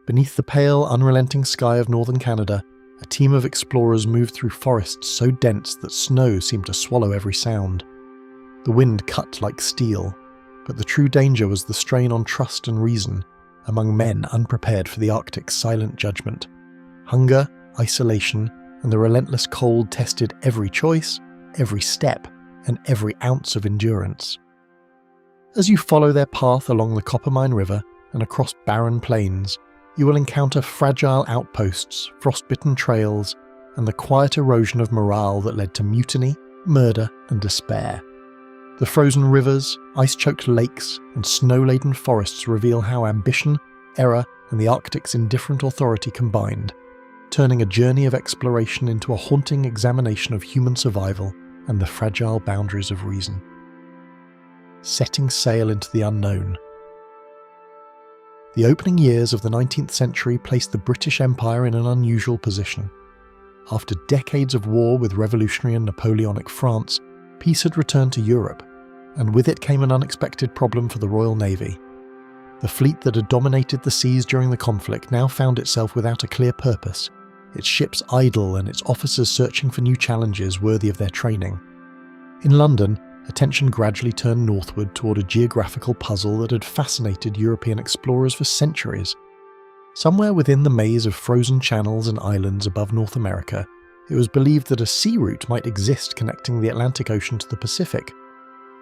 Beneath the pale, unrelenting sky of northern Canada, a team of explorers moved through forests so dense that snow seemed to swallow every sound. The wind cut like steel, but the true danger was the strain on trust and reason among men unprepared for the Arctic's silent judgment. Hunger, isolation, and the relentless cold tested every choice, every step, and every ounce of endurance. As you follow their path along the Coppermine River and across barren plains, you will encounter fragile outposts, frostbitten trails, and the quiet erosion of morale that led to mutiny, murder, and despair. The frozen rivers, ice-choked lakes, and snow-laden forests reveal how ambition, error, and the Arctic's indifferent authority combined, turning a journey of exploration into a haunting examination of human survival and the fragile boundaries of reason. Setting sail into the unknown. The opening years of the 19th century placed the British Empire in an unusual position. After decades of war with revolutionary and Napoleonic France, peace had returned to Europe, and with it came an unexpected problem for the Royal Navy. The fleet that had dominated the seas during the conflict now found itself without a clear purpose, its ships idle and its officers searching for new challenges worthy of their training. In London, attention gradually turned northward toward a geographical puzzle that had fascinated European explorers for centuries. Somewhere within the maze of frozen channels and islands above North America, it was believed that a sea route might exist connecting the Atlantic Ocean to the Pacific.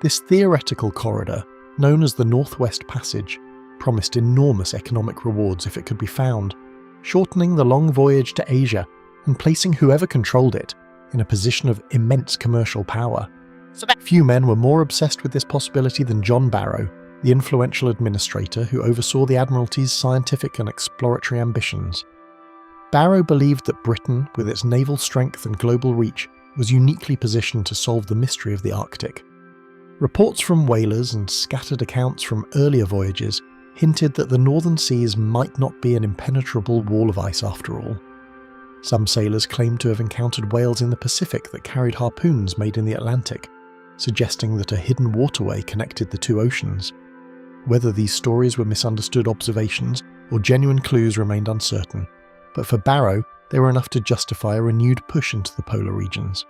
This theoretical corridor, known as the Northwest Passage, promised enormous economic rewards if it could be found, shortening the long voyage to Asia and placing whoever controlled it in a position of immense commercial power. Few men were more obsessed with this possibility than John Barrow, the influential administrator who oversaw the Admiralty's scientific and exploratory ambitions. Barrow believed that Britain, with its naval strength and global reach, was uniquely positioned to solve the mystery of the Arctic. Reports from whalers and scattered accounts from earlier voyages hinted that the northern seas might not be an impenetrable wall of ice after all. Some sailors claimed to have encountered whales in the Pacific that carried harpoons made in the Atlantic, suggesting that a hidden waterway connected the two oceans. Whether these stories were misunderstood observations or genuine clues remained uncertain, but for Barrow, they were enough to justify a renewed push into the polar regions.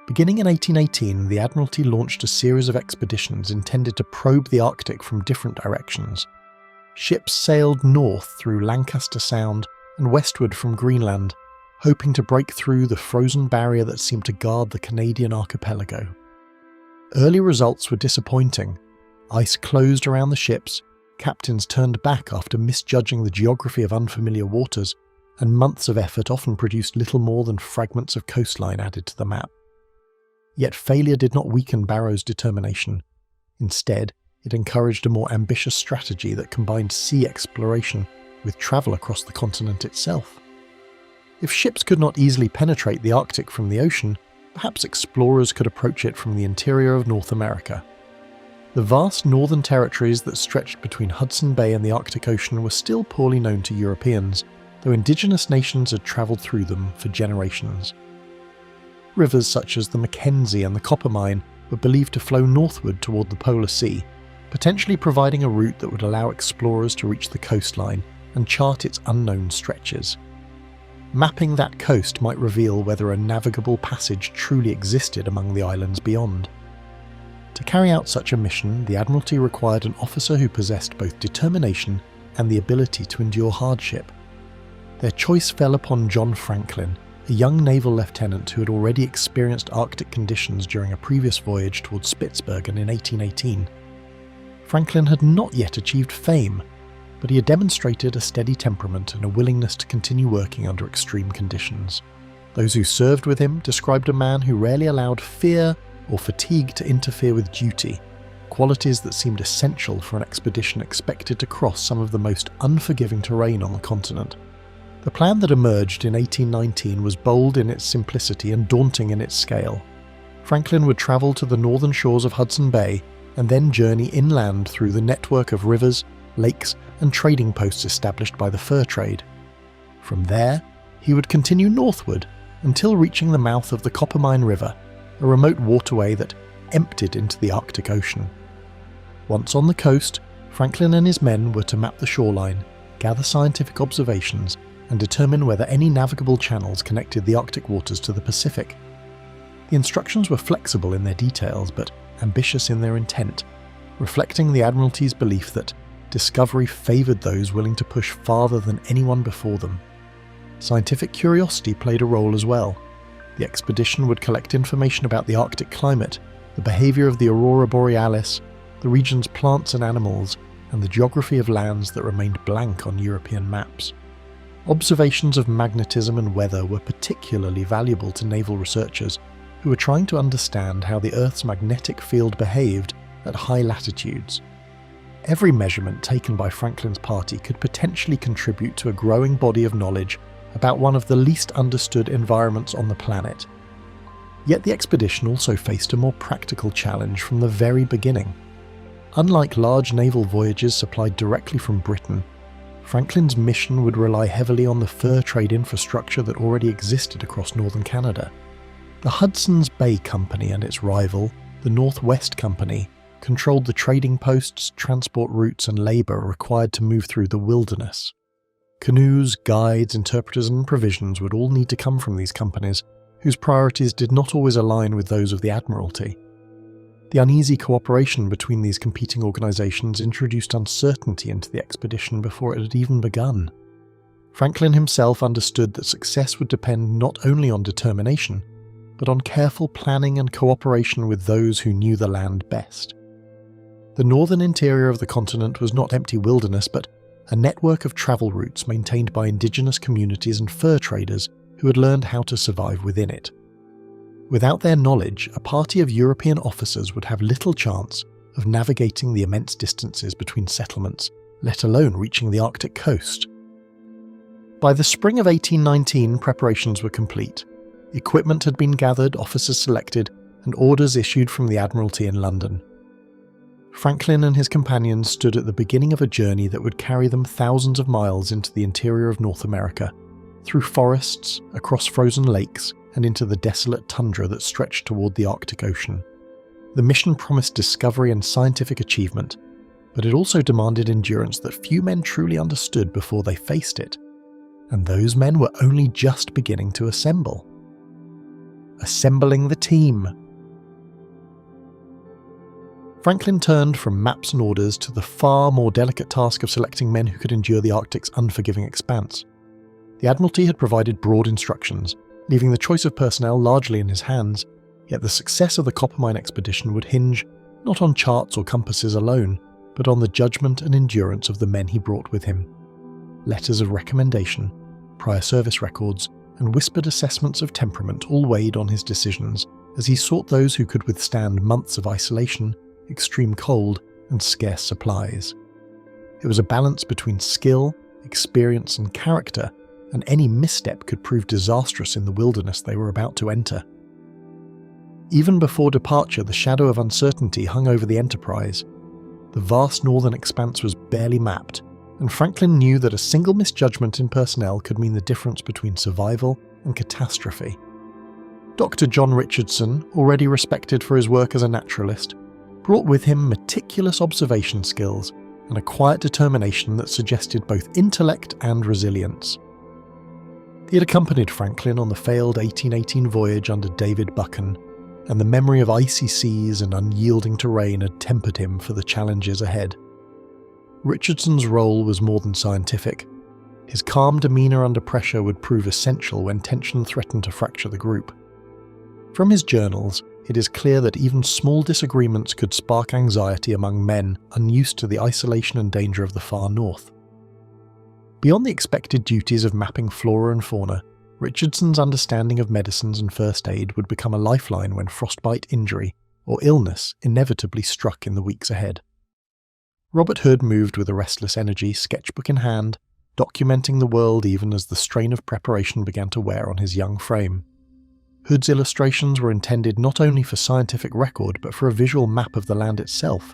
Beginning in 1818, the Admiralty launched a series of expeditions intended to probe the Arctic from different directions. Ships sailed north through Lancaster Sound and westward from Greenland, hoping to break through the frozen barrier that seemed to guard the Canadian archipelago. Early results were disappointing. Ice closed around the ships, captains turned back after misjudging the geography of unfamiliar waters, and months of effort often produced little more than fragments of coastline added to the map. Yet failure did not weaken Barrow's determination. Instead, it encouraged a more ambitious strategy that combined sea exploration with travel across the continent itself. If ships could not easily penetrate the Arctic from the ocean, perhaps explorers could approach it from the interior of North America. The vast northern territories that stretched between Hudson Bay and the Arctic Ocean were still poorly known to Europeans, though indigenous nations had travelled through them for generations. Rivers such as the Mackenzie and the Coppermine were believed to flow northward toward the Polar Sea, potentially providing a route that would allow explorers to reach the coastline and chart its unknown stretches. Mapping that coast might reveal whether a navigable passage truly existed among the islands beyond. To carry out such a mission, the Admiralty required an officer who possessed both determination and the ability to endure hardship. Their choice fell upon John Franklin, a young naval lieutenant who had already experienced Arctic conditions during a previous voyage towards Spitsbergen in 1818. Franklin had not yet achieved fame, but he had demonstrated a steady temperament and a willingness to continue working under extreme conditions. Those who served with him described a man who rarely allowed fear or fatigue to interfere with duty, qualities that seemed essential for an expedition expected to cross some of the most unforgiving terrain on the continent. The plan that emerged in 1819 was bold in its simplicity and daunting in its scale. Franklin would travel to the northern shores of Hudson Bay and then journey inland through the network of rivers, lakes, and trading posts established by the fur trade. From there, he would continue northward until reaching the mouth of the Coppermine River, a remote waterway that emptied into the Arctic Ocean. Once on the coast, Franklin and his men were to map the shoreline, gather scientific observations, and determine whether any navigable channels connected the Arctic waters to the Pacific. The instructions were flexible in their details, but ambitious in their intent, reflecting the Admiralty's belief that discovery favoured those willing to push farther than anyone before them. Scientific curiosity played a role as well. The expedition would collect information about the Arctic climate, the behaviour of the aurora borealis, the region's plants and animals, and the geography of lands that remained blank on European maps. Observations of magnetism and weather were particularly valuable to naval researchers who were trying to understand how the Earth's magnetic field behaved at high latitudes. Every measurement taken by Franklin's party could potentially contribute to a growing body of knowledge about one of the least understood environments on the planet. Yet the expedition also faced a more practical challenge from the very beginning. Unlike large naval voyages supplied directly from Britain, Franklin's mission would rely heavily on the fur trade infrastructure that already existed across northern Canada. The Hudson's Bay Company and its rival, the Northwest Company, controlled the trading posts, transport routes and labour required to move through the wilderness. Canoes, guides, interpreters and provisions would all need to come from these companies, whose priorities did not always align with those of the Admiralty. The uneasy cooperation between these competing organisations introduced uncertainty into the expedition before it had even begun. Franklin himself understood that success would depend not only on determination, but on careful planning and cooperation with those who knew the land best. The northern interior of the continent was not empty wilderness, but a network of travel routes maintained by indigenous communities and fur traders who had learned how to survive within it. Without their knowledge, a party of European officers would have little chance of navigating the immense distances between settlements, let alone reaching the Arctic coast. By the spring of 1819, preparations were complete. Equipment had been gathered, officers selected, and orders issued from the Admiralty in London. Franklin and his companions stood at the beginning of a journey that would carry them thousands of miles into the interior of North America, through forests, across frozen lakes, and into the desolate tundra that stretched toward the Arctic Ocean. The mission promised discovery and scientific achievement, but it also demanded endurance that few men truly understood before they faced it. And those men were only just beginning to assemble. Assembling the team. Franklin turned from maps and orders to the far more delicate task of selecting men who could endure the Arctic's unforgiving expanse. The Admiralty had provided broad instructions, leaving the choice of personnel largely in his hands, yet the success of the coppermine expedition would hinge not on charts or compasses alone, but on the judgment and endurance of the men he brought with him. Letters of recommendation, prior service records, and whispered assessments of temperament all weighed on his decisions as he sought those who could withstand months of isolation, extreme cold, and scarce supplies. It was a balance between skill, experience, and character, and any misstep could prove disastrous in the wilderness they were about to enter. Even before departure, the shadow of uncertainty hung over the Enterprise. The vast northern expanse was barely mapped, and Franklin knew that a single misjudgment in personnel could mean the difference between survival and catastrophe. Dr. John Richardson, already respected for his work as a naturalist, brought with him meticulous observation skills and a quiet determination that suggested both intellect and resilience. He had accompanied Franklin on the failed 1818 voyage under David Buchan, and the memory of icy seas and unyielding terrain had tempered him for the challenges ahead. Richardson's role was more than scientific. His calm demeanour under pressure would prove essential when tension threatened to fracture the group. From his journals, it is clear that even small disagreements could spark anxiety among men unused to the isolation and danger of the far north. Beyond the expected duties of mapping flora and fauna, Richardson's understanding of medicines and first aid would become a lifeline when frostbite injury or illness inevitably struck in the weeks ahead. Robert Hood moved with a restless energy, sketchbook in hand, documenting the world even as the strain of preparation began to wear on his young frame. Hood's illustrations were intended not only for scientific record but for a visual map of the land itself,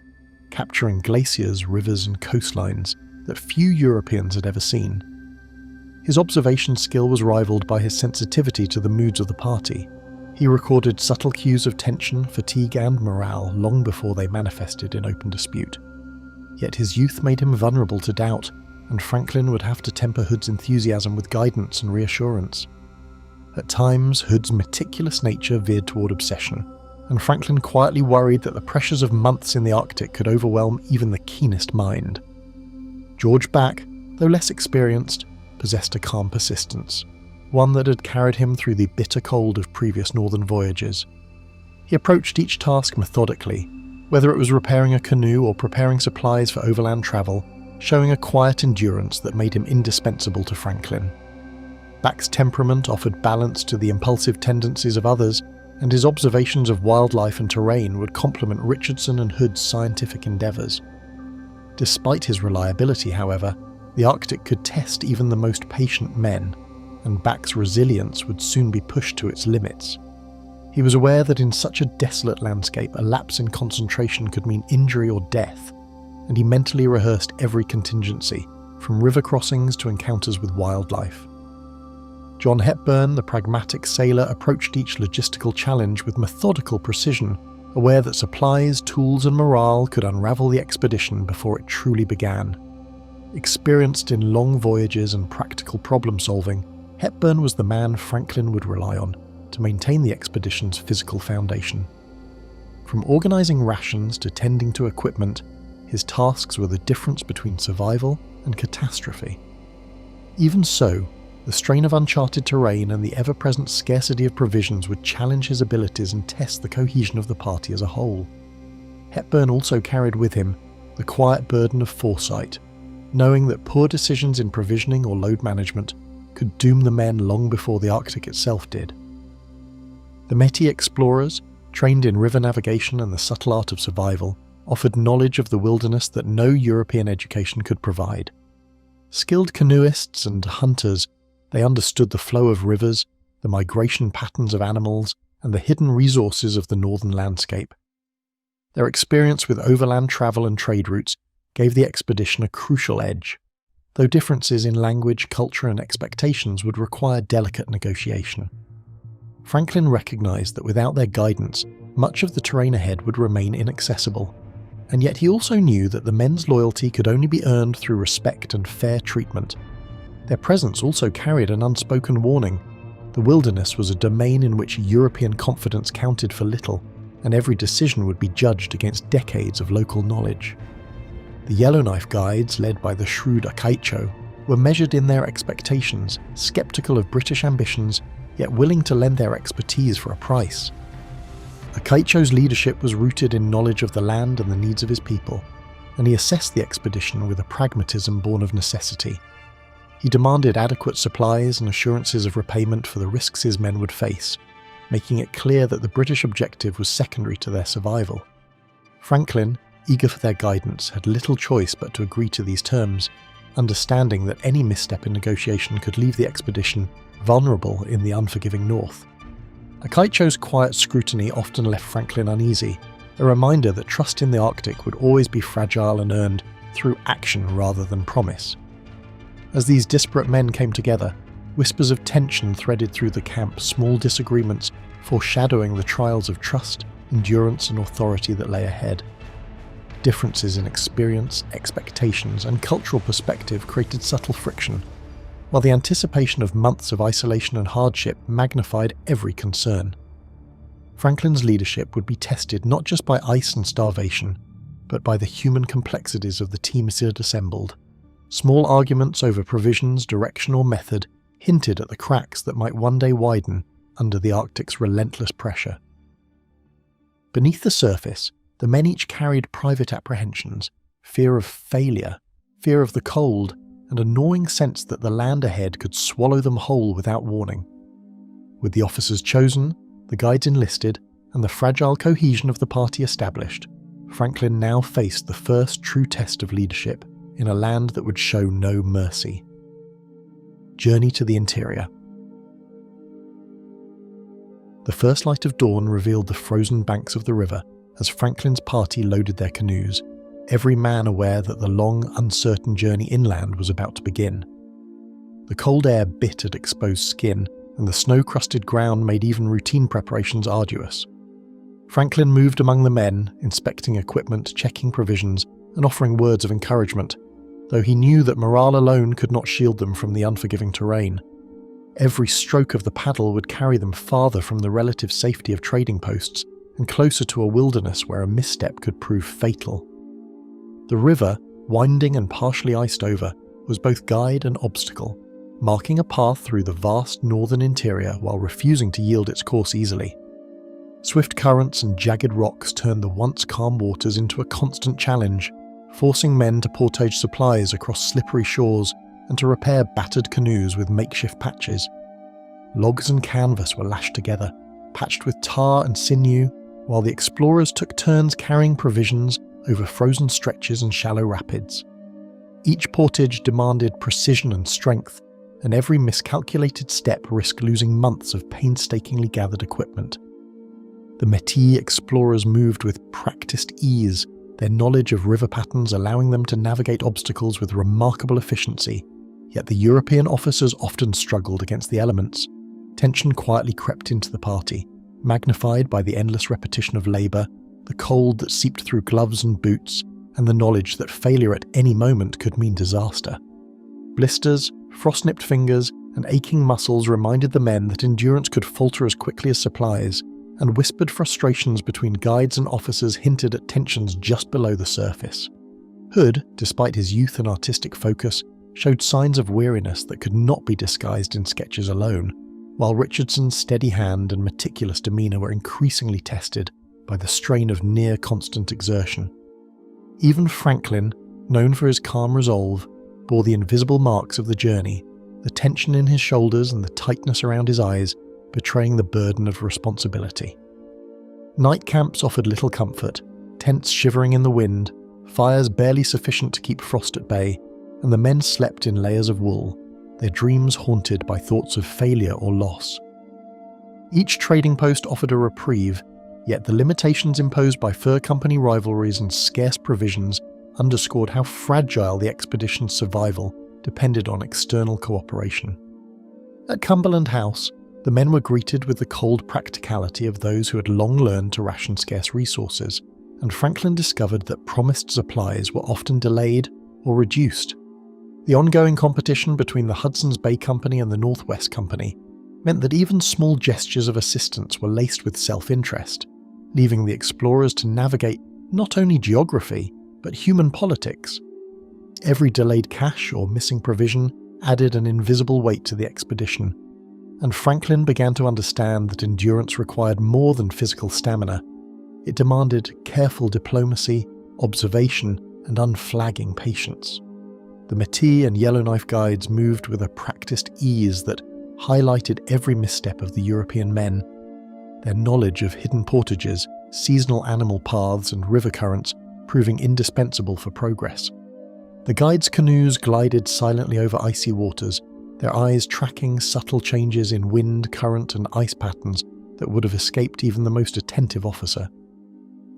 capturing glaciers, rivers and coastlines that few Europeans had ever seen. His observation skill was rivaled by his sensitivity to the moods of the party. He recorded subtle cues of tension, fatigue and morale long before they manifested in open dispute. Yet his youth made him vulnerable to doubt, and Franklin would have to temper Hood's enthusiasm with guidance and reassurance. At times, Hood's meticulous nature veered toward obsession, and Franklin quietly worried that the pressures of months in the Arctic could overwhelm even the keenest mind. George Back, though less experienced, possessed a calm persistence, one that had carried him through the bitter cold of previous northern voyages. He approached each task methodically, whether it was repairing a canoe or preparing supplies for overland travel, showing a quiet endurance that made him indispensable to Franklin. Back's temperament offered balance to the impulsive tendencies of others, and his observations of wildlife and terrain would complement Richardson and Hood's scientific endeavours. Despite his reliability, however, the Arctic could test even the most patient men, and Back's resilience would soon be pushed to its limits. He was aware that in such a desolate landscape, a lapse in concentration could mean injury or death, and he mentally rehearsed every contingency, from river crossings to encounters with wildlife. John Hepburn, the pragmatic sailor, approached each logistical challenge with methodical precision, aware that supplies, tools and morale could unravel the expedition before it truly began. Experienced in long voyages and practical problem-solving, Hepburn was the man Franklin would rely on to maintain the expedition's physical foundation. From organising rations to tending to equipment, his tasks were the difference between survival and catastrophe. Even so, the strain of uncharted terrain and the ever-present scarcity of provisions would challenge his abilities and test the cohesion of the party as a whole. Hepburn also carried with him the quiet burden of foresight, knowing that poor decisions in provisioning or load management could doom the men long before the Arctic itself did. The Métis explorers, trained in river navigation and the subtle art of survival, offered knowledge of the wilderness that no European education could provide. Skilled canoeists and hunters, they understood the flow of rivers, the migration patterns of animals, and the hidden resources of the northern landscape. Their experience with overland travel and trade routes gave the expedition a crucial edge, though differences in language, culture, and expectations would require delicate negotiation. Franklin recognized that without their guidance, much of the terrain ahead would remain inaccessible, and yet he also knew that the men's loyalty could only be earned through respect and fair treatment. Their presence also carried an unspoken warning. The wilderness was a domain in which European confidence counted for little, and every decision would be judged against decades of local knowledge. The Yellowknife guides, led by the shrewd Akaicho, were measured in their expectations, sceptical of British ambitions, yet willing to lend their expertise for a price. Akaicho's leadership was rooted in knowledge of the land and the needs of his people, and he assessed the expedition with a pragmatism born of necessity. He demanded adequate supplies and assurances of repayment for the risks his men would face, making it clear that the British objective was secondary to their survival. Franklin, eager for their guidance, had little choice but to agree to these terms, understanding that any misstep in negotiation could leave the expedition vulnerable in the unforgiving north. Akaicho's quiet scrutiny often left Franklin uneasy, a reminder that trust in the Arctic would always be fragile and earned through action rather than promise. As these disparate men came together, whispers of tension threaded through the camp, small disagreements foreshadowing the trials of trust, endurance and authority that lay ahead. Differences in experience, expectations and cultural perspective created subtle friction, while the anticipation of months of isolation and hardship magnified every concern. Franklin's leadership would be tested not just by ice and starvation, but by the human complexities of the teams he had assembled. Small arguments over provisions, direction or method hinted at the cracks that might one day widen under the Arctic's relentless pressure. Beneath the surface, the men each carried private apprehensions, fear of failure, fear of the cold, and a gnawing sense that the land ahead could swallow them whole without warning. With the officers chosen, the guides enlisted, and the fragile cohesion of the party established, Franklin now faced the first true test of leadership in a land that would show no mercy. Journey to the interior. The first light of dawn revealed the frozen banks of the river as Franklin's party loaded their canoes, every man aware that the long, uncertain journey inland was about to begin. The cold air bit at exposed skin, and the snow-crusted ground made even routine preparations arduous. Franklin moved among the men, inspecting equipment, checking provisions, and offering words of encouragement, though he knew that morale alone could not shield them from the unforgiving terrain. Every stroke of the paddle would carry them farther from the relative safety of trading posts and closer to a wilderness where a misstep could prove fatal. The river, winding and partially iced over, was both guide and obstacle, marking a path through the vast northern interior while refusing to yield its course easily. Swift currents and jagged rocks turned the once calm waters into a constant challenge, forcing men to portage supplies across slippery shores and to repair battered canoes with makeshift patches. Logs and canvas were lashed together, patched with tar and sinew, while the explorers took turns carrying provisions over frozen stretches and shallow rapids. Each portage demanded precision and strength, and every miscalculated step risked losing months of painstakingly gathered equipment. The Métis explorers moved with practiced ease, their knowledge of river patterns allowing them to navigate obstacles with remarkable efficiency, yet the European officers often struggled against the elements. Tension quietly crept into the party, magnified by the endless repetition of labour, the cold that seeped through gloves and boots, and the knowledge that failure at any moment could mean disaster. Blisters, frost-nipped fingers, and aching muscles reminded the men that endurance could falter as quickly as supplies, and whispered frustrations between guides and officers hinted at tensions just below the surface. Hood, despite his youth and artistic focus, showed signs of weariness that could not be disguised in sketches alone, while Richardson's steady hand and meticulous demeanour were increasingly tested by the strain of near-constant exertion. Even Franklin, known for his calm resolve, bore the invisible marks of the journey, the tension in his shoulders and the tightness around his eyes betraying the burden of responsibility. Night camps offered little comfort, tents shivering in the wind, fires barely sufficient to keep frost at bay, and the men slept in layers of wool, their dreams haunted by thoughts of failure or loss. Each trading post offered a reprieve, yet the limitations imposed by fur company rivalries and scarce provisions underscored how fragile the expedition's survival depended on external cooperation. At Cumberland House, the men were greeted with the cold practicality of those who had long learned to ration scarce resources, and Franklin discovered that promised supplies were often delayed or reduced. The ongoing competition between the Hudson's Bay Company and the Northwest Company meant that even small gestures of assistance were laced with self-interest, leaving the explorers to navigate not only geography, but human politics. Every delayed cache or missing provision added an invisible weight to the expedition, and Franklin began to understand that endurance required more than physical stamina. It demanded careful diplomacy, observation, and unflagging patience. The Métis and Yellowknife guides moved with a practiced ease that highlighted every misstep of the European men. Their knowledge of hidden portages, seasonal animal paths, and river currents proving indispensable for progress. The guides' canoes glided silently over icy waters, their eyes tracking subtle changes in wind, current, and ice patterns that would have escaped even the most attentive officer.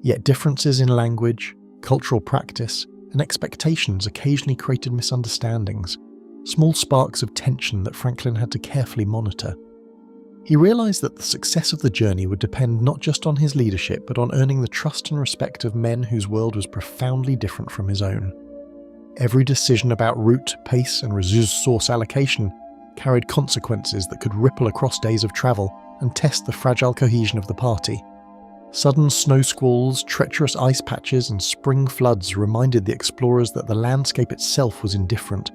Yet differences in language, cultural practice, and expectations occasionally created misunderstandings, small sparks of tension that Franklin had to carefully monitor. He realized that the success of the journey would depend not just on his leadership, but on earning the trust and respect of men whose world was profoundly different from his own. Every decision about route, pace, and resource allocation carried consequences that could ripple across days of travel and test the fragile cohesion of the party. Sudden snow squalls, treacherous ice patches, and spring floods reminded the explorers that the landscape itself was indifferent,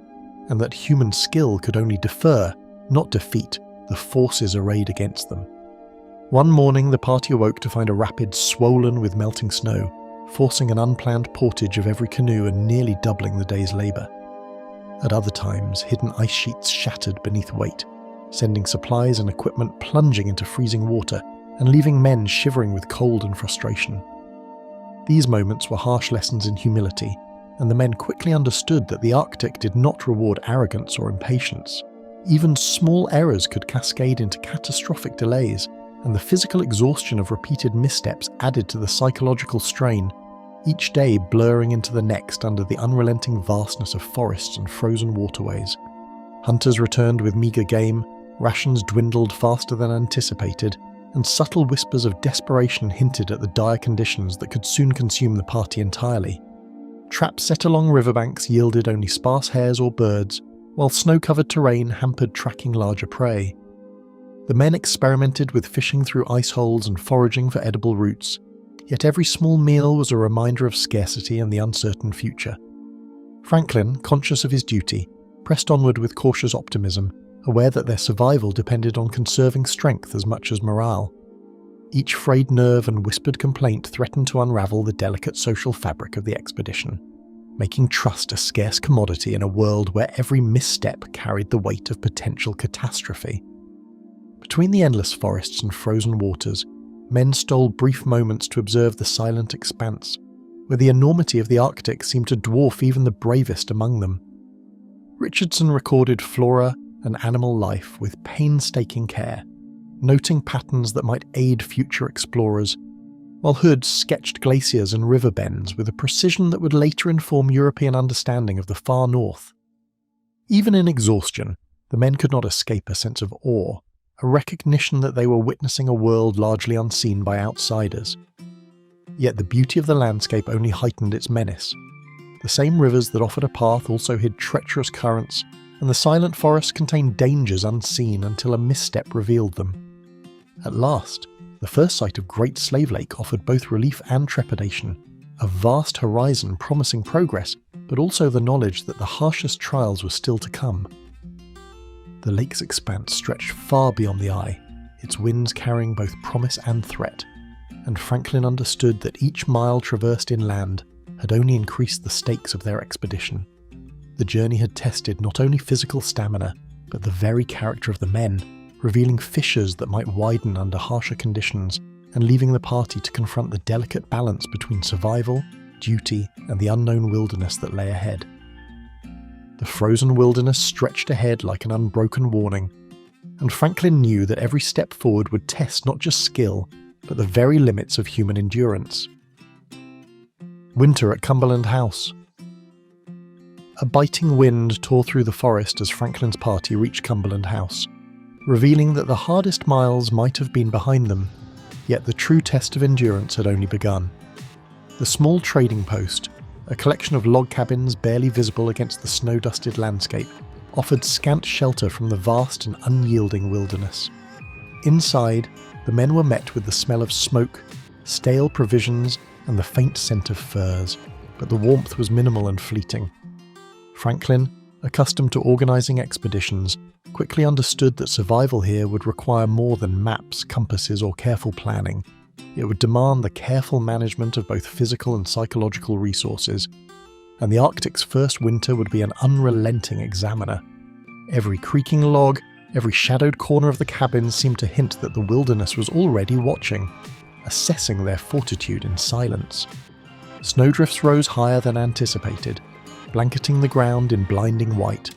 and that human skill could only defer, not defeat, the forces arrayed against them. One morning the party awoke to find a rapid swollen with melting snow, forcing an unplanned portage of every canoe and nearly doubling the day's labour. At other times, hidden ice sheets shattered beneath weight, sending supplies and equipment plunging into freezing water and leaving men shivering with cold and frustration. These moments were harsh lessons in humility, and the men quickly understood that the Arctic did not reward arrogance or impatience. Even small errors could cascade into catastrophic delays, and the physical exhaustion of repeated missteps added to the psychological strain, each day blurring into the next under the unrelenting vastness of forests and frozen waterways. Hunters returned with meagre game, rations dwindled faster than anticipated, and subtle whispers of desperation hinted at the dire conditions that could soon consume the party entirely. Traps set along riverbanks yielded only sparse hares or birds, while snow-covered terrain hampered tracking larger prey. The men experimented with fishing through ice holes and foraging for edible roots, yet every small meal was a reminder of scarcity and the uncertain future. Franklin, conscious of his duty, pressed onward with cautious optimism, aware that their survival depended on conserving strength as much as morale. Each frayed nerve and whispered complaint threatened to unravel the delicate social fabric of the expedition, making trust a scarce commodity in a world where every misstep carried the weight of potential catastrophe. Between the endless forests and frozen waters, men stole brief moments to observe the silent expanse, where the enormity of the Arctic seemed to dwarf even the bravest among them. Richardson recorded flora and animal life with painstaking care, noting patterns that might aid future explorers, while Hood sketched glaciers and river bends with a precision that would later inform European understanding of the far north. Even in exhaustion, the men could not escape a sense of awe, a recognition that they were witnessing a world largely unseen by outsiders. Yet the beauty of the landscape only heightened its menace. The same rivers that offered a path also hid treacherous currents, and the silent forest contained dangers unseen until a misstep revealed them. At last, the first sight of Great Slave Lake offered both relief and trepidation, a vast horizon promising progress, but also the knowledge that the harshest trials were still to come. The lake's expanse stretched far beyond the eye, its winds carrying both promise and threat, and Franklin understood that each mile traversed inland had only increased the stakes of their expedition. The journey had tested not only physical stamina, but the very character of the men, revealing fissures that might widen under harsher conditions and leaving the party to confront the delicate balance between survival, duty, and the unknown wilderness that lay ahead. The frozen wilderness stretched ahead like an unbroken warning, and Franklin knew that every step forward would test not just skill, but the very limits of human endurance. Winter at Cumberland House. A biting wind tore through the forest as Franklin's party reached Cumberland House, revealing that the hardest miles might have been behind them, yet the true test of endurance had only begun. The small trading post, a collection of log cabins barely visible against the snow-dusted landscape, offered scant shelter from the vast and unyielding wilderness. Inside, the men were met with the smell of smoke, stale provisions, and the faint scent of furs, but the warmth was minimal and fleeting. Franklin, accustomed to organising expeditions, quickly understood that survival here would require more than maps, compasses, or careful planning. It would demand the careful management of both physical and psychological resources, and the Arctic's first winter would be an unrelenting examiner. Every creaking log, every shadowed corner of the cabins seemed to hint that the wilderness was already watching, assessing their fortitude in silence. Snowdrifts rose higher than anticipated, blanketing the ground in blinding white,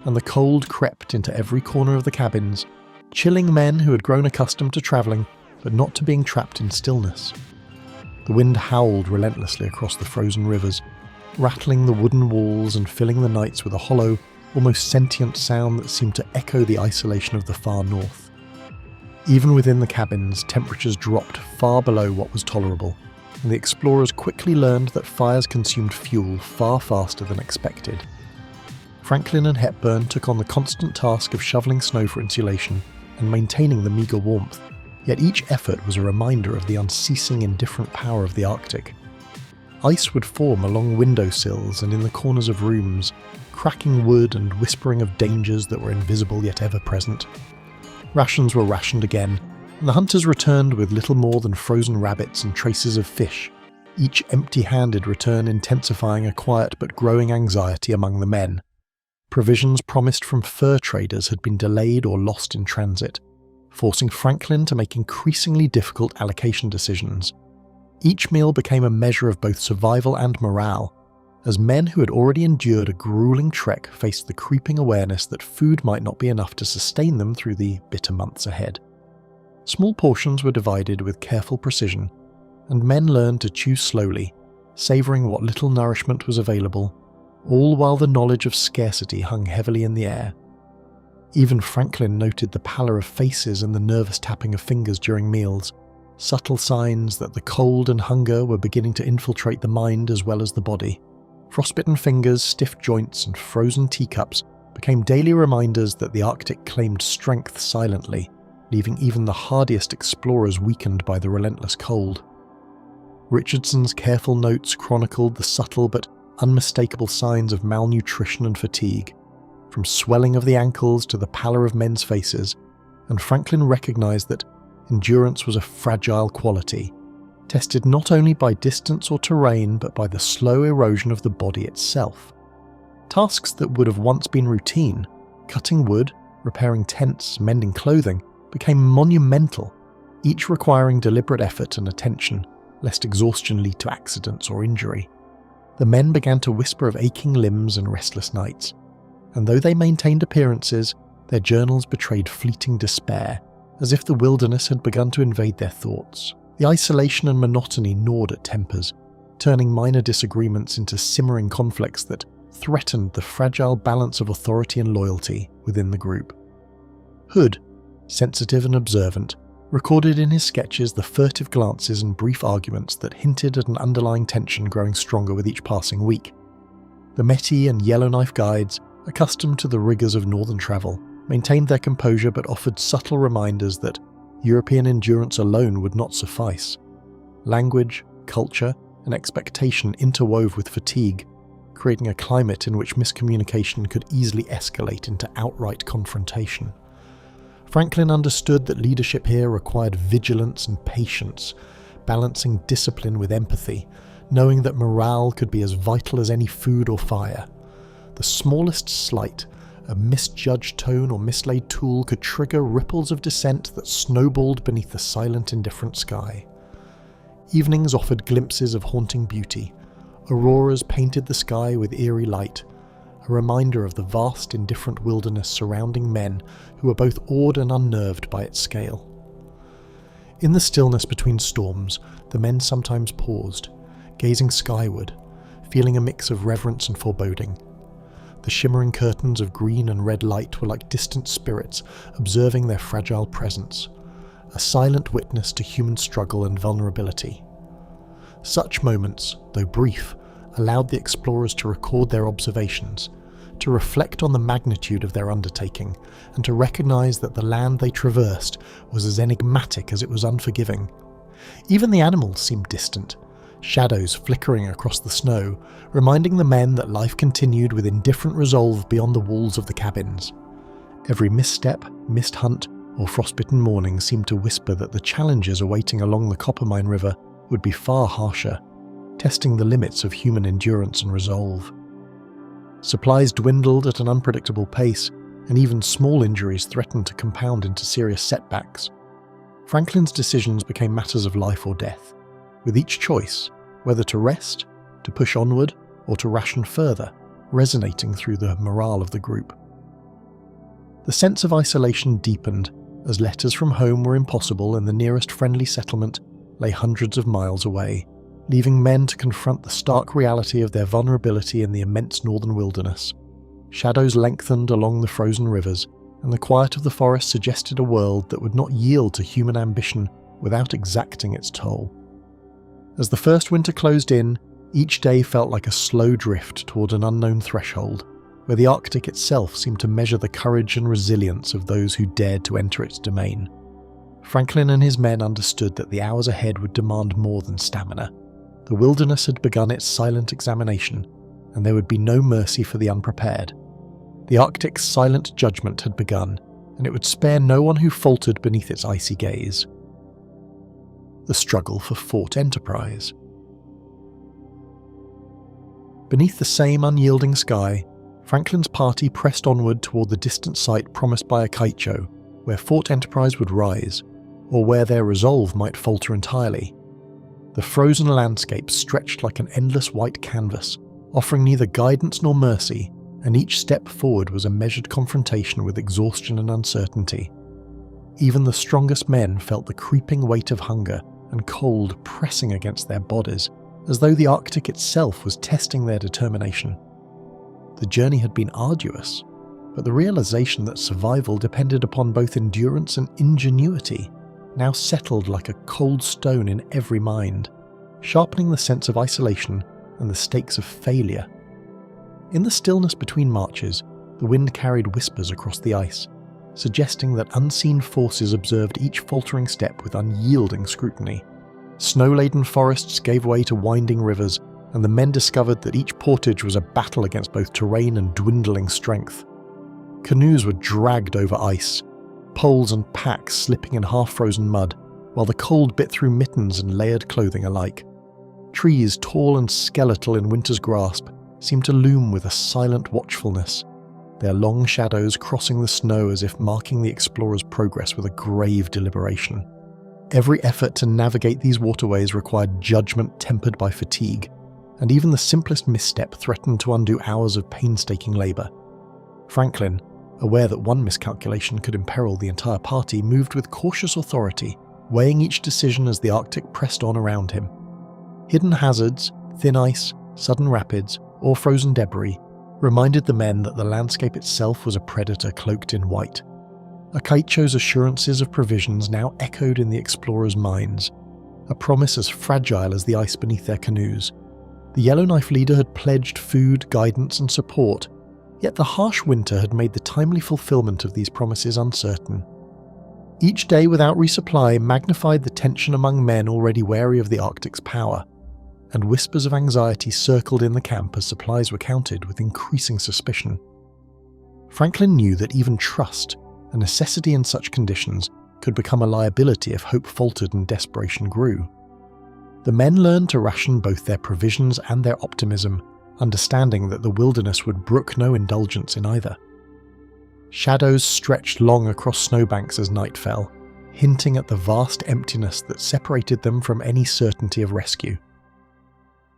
and the cold crept into every corner of the cabins, chilling men who had grown accustomed to travelling, but not to being trapped in stillness. The wind howled relentlessly across the frozen rivers, rattling the wooden walls and filling the nights with a hollow, almost sentient sound that seemed to echo the isolation of the far north. Even within the cabins, temperatures dropped far below what was tolerable, and the explorers quickly learned that fires consumed fuel far faster than expected. Franklin and Hepburn took on the constant task of shoveling snow for insulation and maintaining the meagre warmth, yet each effort was a reminder of the unceasing indifferent power of the Arctic. Ice would form along windowsills and in the corners of rooms, cracking wood and whispering of dangers that were invisible yet ever present. Rations were rationed again, and the hunters returned with little more than frozen rabbits and traces of fish, each empty-handed return intensifying a quiet but growing anxiety among the men. Provisions promised from fur traders had been delayed or lost in transit, forcing Franklin to make increasingly difficult allocation decisions. Each meal became a measure of both survival and morale, as men who had already endured a grueling trek faced the creeping awareness that food might not be enough to sustain them through the bitter months ahead. Small portions were divided with careful precision, and men learned to chew slowly, savouring what little nourishment was available, all while the knowledge of scarcity hung heavily in the air. Even Franklin noted the pallor of faces and the nervous tapping of fingers during meals, subtle signs that the cold and hunger were beginning to infiltrate the mind as well as the body. Frostbitten fingers, stiff joints, and frozen teacups became daily reminders that the Arctic claimed strength silently, leaving even the hardiest explorers weakened by the relentless cold. Richardson's careful notes chronicled the subtle but unmistakable signs of malnutrition and fatigue, from swelling of the ankles to the pallor of men's faces, and Franklin recognized that endurance was a fragile quality, tested not only by distance or terrain but by the slow erosion of the body itself. Tasks that would have once been routine, cutting wood, repairing tents, mending clothing, became monumental, each requiring deliberate effort and attention, lest exhaustion lead to accidents or injury. The men began to whisper of aching limbs and restless nights, and though they maintained appearances, their journals betrayed fleeting despair, as if the wilderness had begun to invade their thoughts. The isolation and monotony gnawed at tempers, turning minor disagreements into simmering conflicts that threatened the fragile balance of authority and loyalty within the group. Hood, sensitive and observant, recorded in his sketches the furtive glances and brief arguments that hinted at an underlying tension growing stronger with each passing week. The Métis and Yellowknife guides, accustomed to the rigours of northern travel, maintained their composure but offered subtle reminders that European endurance alone would not suffice. Language, culture, and expectation interwove with fatigue, creating a climate in which miscommunication could easily escalate into outright confrontation. Franklin understood that leadership here required vigilance and patience, balancing discipline with empathy, knowing that morale could be as vital as any food or fire. The smallest slight, a misjudged tone or mislaid tool, could trigger ripples of dissent that snowballed beneath the silent, indifferent sky. Evenings offered glimpses of haunting beauty. Auroras painted the sky with eerie light, a reminder of the vast, indifferent wilderness surrounding men who were both awed and unnerved by its scale. In the stillness between storms, the men sometimes paused, gazing skyward, feeling a mix of reverence and foreboding. The shimmering curtains of green and red light were like distant spirits observing their fragile presence, a silent witness to human struggle and vulnerability. Such moments, though brief, allowed the explorers to record their observations, to reflect on the magnitude of their undertaking, and to recognize that the land they traversed was as enigmatic as it was unforgiving. Even the animals seemed distant, shadows flickering across the snow, reminding the men that life continued with indifferent resolve beyond the walls of the cabins. Every misstep, missed hunt, or frostbitten morning seemed to whisper that the challenges awaiting along the Coppermine River would be far harsher, testing the limits of human endurance and resolve. Supplies dwindled at an unpredictable pace, and even small injuries threatened to compound into serious setbacks. Franklin's decisions became matters of life or death, with each choice, whether to rest, to push onward, or to ration further, resonating through the morale of the group. The sense of isolation deepened as letters from home were impossible and the nearest friendly settlement lay hundreds of miles away, leaving men to confront the stark reality of their vulnerability in the immense northern wilderness. Shadows lengthened along the frozen rivers, and the quiet of the forest suggested a world that would not yield to human ambition without exacting its toll. As the first winter closed in, each day felt like a slow drift toward an unknown threshold, where the Arctic itself seemed to measure the courage and resilience of those who dared to enter its domain. Franklin and his men understood that the hours ahead would demand more than stamina. The wilderness had begun its silent examination, and there would be no mercy for the unprepared. The Arctic's silent judgment had begun, and it would spare no one who faltered beneath its icy gaze. The struggle for Fort Enterprise. Beneath the same unyielding sky, Franklin's party pressed onward toward the distant site promised by a kaicho, where Fort Enterprise would rise, or where their resolve might falter entirely. The frozen landscape stretched like an endless white canvas, offering neither guidance nor mercy, and each step forward was a measured confrontation with exhaustion and uncertainty. Even the strongest men felt the creeping weight of hunger and cold pressing against their bodies, as though the Arctic itself was testing their determination. The journey had been arduous, but the realization that survival depended upon both endurance and ingenuity now settled like a cold stone in every mind, sharpening the sense of isolation and the stakes of failure In the stillness between marches, the wind carried whispers across the ice, suggesting that unseen forces observed each faltering step with unyielding scrutiny. Snow-laden forests gave way to winding rivers, and the men discovered that each portage was a battle against both terrain and dwindling strength. Canoes were dragged over ice, poles and packs slipping in half-frozen mud, while the cold bit through mittens and layered clothing alike. Trees, tall and skeletal in winter's grasp, seemed to loom with a silent watchfulness, their long shadows crossing the snow as if marking the explorer's progress with a grave deliberation. Every effort to navigate these waterways required judgment tempered by fatigue, and even the simplest misstep threatened to undo hours of painstaking labour. Franklin, aware that one miscalculation could imperil the entire party, moved with cautious authority, weighing each decision as the Arctic pressed on around him. Hidden hazards, thin ice, sudden rapids, or frozen debris reminded the men that the landscape itself was a predator cloaked in white. Akaicho's assurances of provisions now echoed in the explorers' minds, a promise as fragile as the ice beneath their canoes. The Yellowknife leader had pledged food, guidance, and support, yet the harsh winter had made the timely fulfillment of these promises uncertain. Each day without resupply magnified the tension among men already wary of the Arctic's power, and whispers of anxiety circled in the camp as supplies were counted with increasing suspicion. Franklin knew that even trust, a necessity in such conditions, could become a liability if hope faltered and desperation grew. The men learned to ration both their provisions and their optimism, understanding that the wilderness would brook no indulgence in either. Shadows stretched long across snowbanks as night fell, hinting at the vast emptiness that separated them from any certainty of rescue.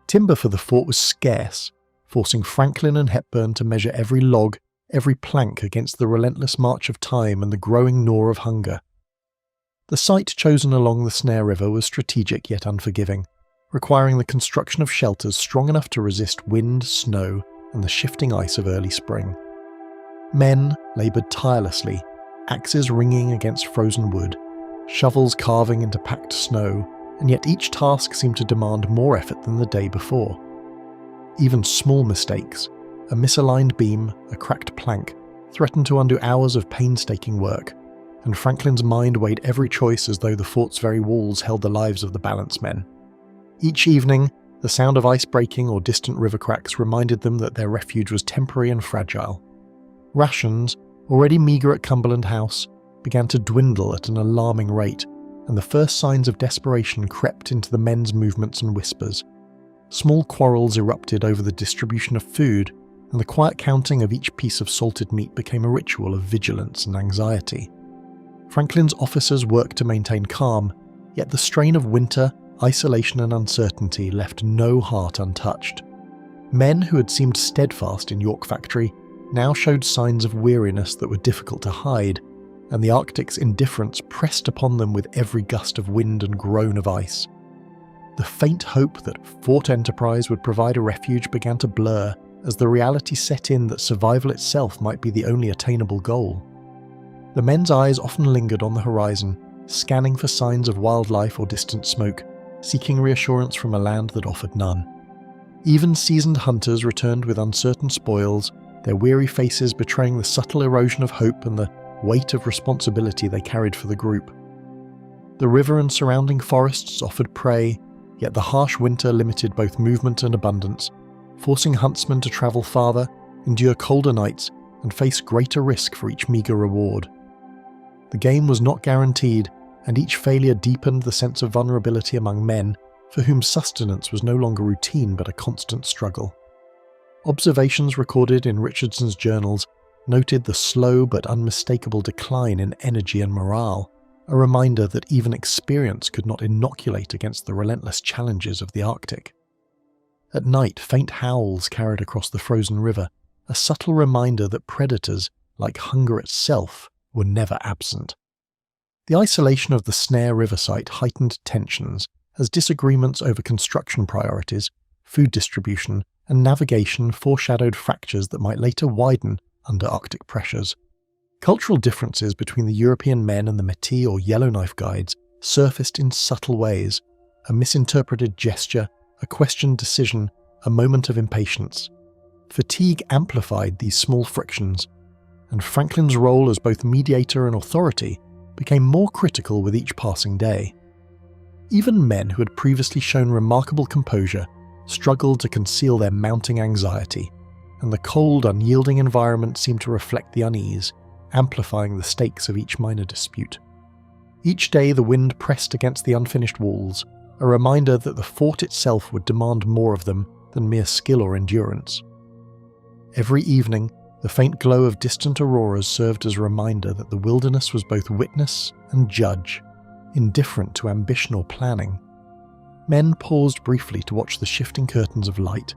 Timber for the fort was scarce, forcing Franklin and Hepburn to measure every log, every plank against the relentless march of time and the growing gnaw of hunger. The site chosen along the Snare River was strategic yet unforgiving, requiring the construction of shelters strong enough to resist wind, snow, and the shifting ice of early spring. Men laboured tirelessly, axes ringing against frozen wood, shovels carving into packed snow, and yet each task seemed to demand more effort than the day before. Even small mistakes, a misaligned beam, a cracked plank, threatened to undo hours of painstaking work, and Franklin's mind weighed every choice as though the fort's very walls held the lives of the balance men. Each evening, the sound of ice breaking or distant river cracks reminded them that their refuge was temporary and fragile. Rations, already meagre at Cumberland House, began to dwindle at an alarming rate, and the first signs of desperation crept into the men's movements and whispers. Small quarrels erupted over the distribution of food, and the quiet counting of each piece of salted meat became a ritual of vigilance and anxiety. Franklin's officers worked to maintain calm, yet the strain of winter, isolation and uncertainty left no heart untouched. Men who had seemed steadfast in York Factory now showed signs of weariness that were difficult to hide, and the Arctic's indifference pressed upon them with every gust of wind and groan of ice. The faint hope that Fort Enterprise would provide a refuge began to blur as the reality set in that survival itself might be the only attainable goal. The men's eyes often lingered on the horizon, scanning for signs of wildlife or distant smoke, seeking reassurance from a land that offered none. Even seasoned hunters returned with uncertain spoils, their weary faces betraying the subtle erosion of hope and the weight of responsibility they carried for the group. The river and surrounding forests offered prey, yet the harsh winter limited both movement and abundance, forcing huntsmen to travel farther, endure colder nights, and face greater risk for each meagre reward. The game was not guaranteed, and each failure deepened the sense of vulnerability among men, for whom sustenance was no longer routine but a constant struggle. Observations recorded in Richardson's journals noted the slow but unmistakable decline in energy and morale, a reminder that even experience could not inoculate against the relentless challenges of the Arctic. At night, faint howls carried across the frozen river, a subtle reminder that predators, like hunger itself, were never absent. The isolation of the Snare River site heightened tensions as disagreements over construction priorities, food distribution, and navigation foreshadowed fractures that might later widen under Arctic pressures. Cultural differences between the European men and the Métis or Yellowknife guides surfaced in subtle ways, a misinterpreted gesture, a questioned decision, a moment of impatience. Fatigue amplified these small frictions, and Franklin's role as both mediator and authority became more critical with each passing day. Even men who had previously shown remarkable composure struggled to conceal their mounting anxiety, and the cold, unyielding environment seemed to reflect the unease, amplifying the stakes of each minor dispute. Each day the wind pressed against the unfinished walls, a reminder that the fort itself would demand more of them than mere skill or endurance. Every evening, the faint glow of distant auroras served as a reminder that the wilderness was both witness and judge, indifferent to ambition or planning. Men paused briefly to watch the shifting curtains of light,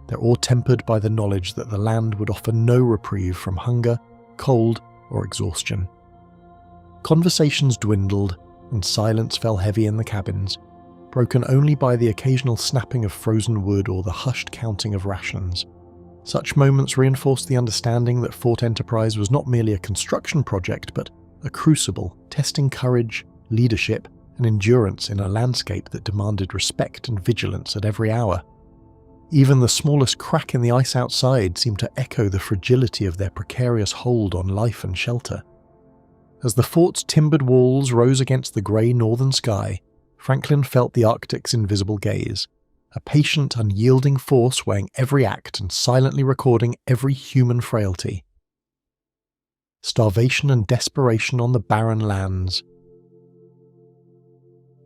their awe tempered by the knowledge that the land would offer no reprieve from hunger, cold, or exhaustion. Conversations dwindled, and silence fell heavy in the cabins, broken only by the occasional snapping of frozen wood or the hushed counting of rations. Such moments reinforced the understanding that Fort Enterprise was not merely a construction project, but a crucible testing courage, leadership, and endurance in a landscape that demanded respect and vigilance at every hour. Even the smallest crack in the ice outside seemed to echo the fragility of their precarious hold on life and shelter. As the fort's timbered walls rose against the grey northern sky, Franklin felt the Arctic's invisible gaze, a patient, unyielding force weighing every act and silently recording every human frailty. Starvation and desperation on the barren lands.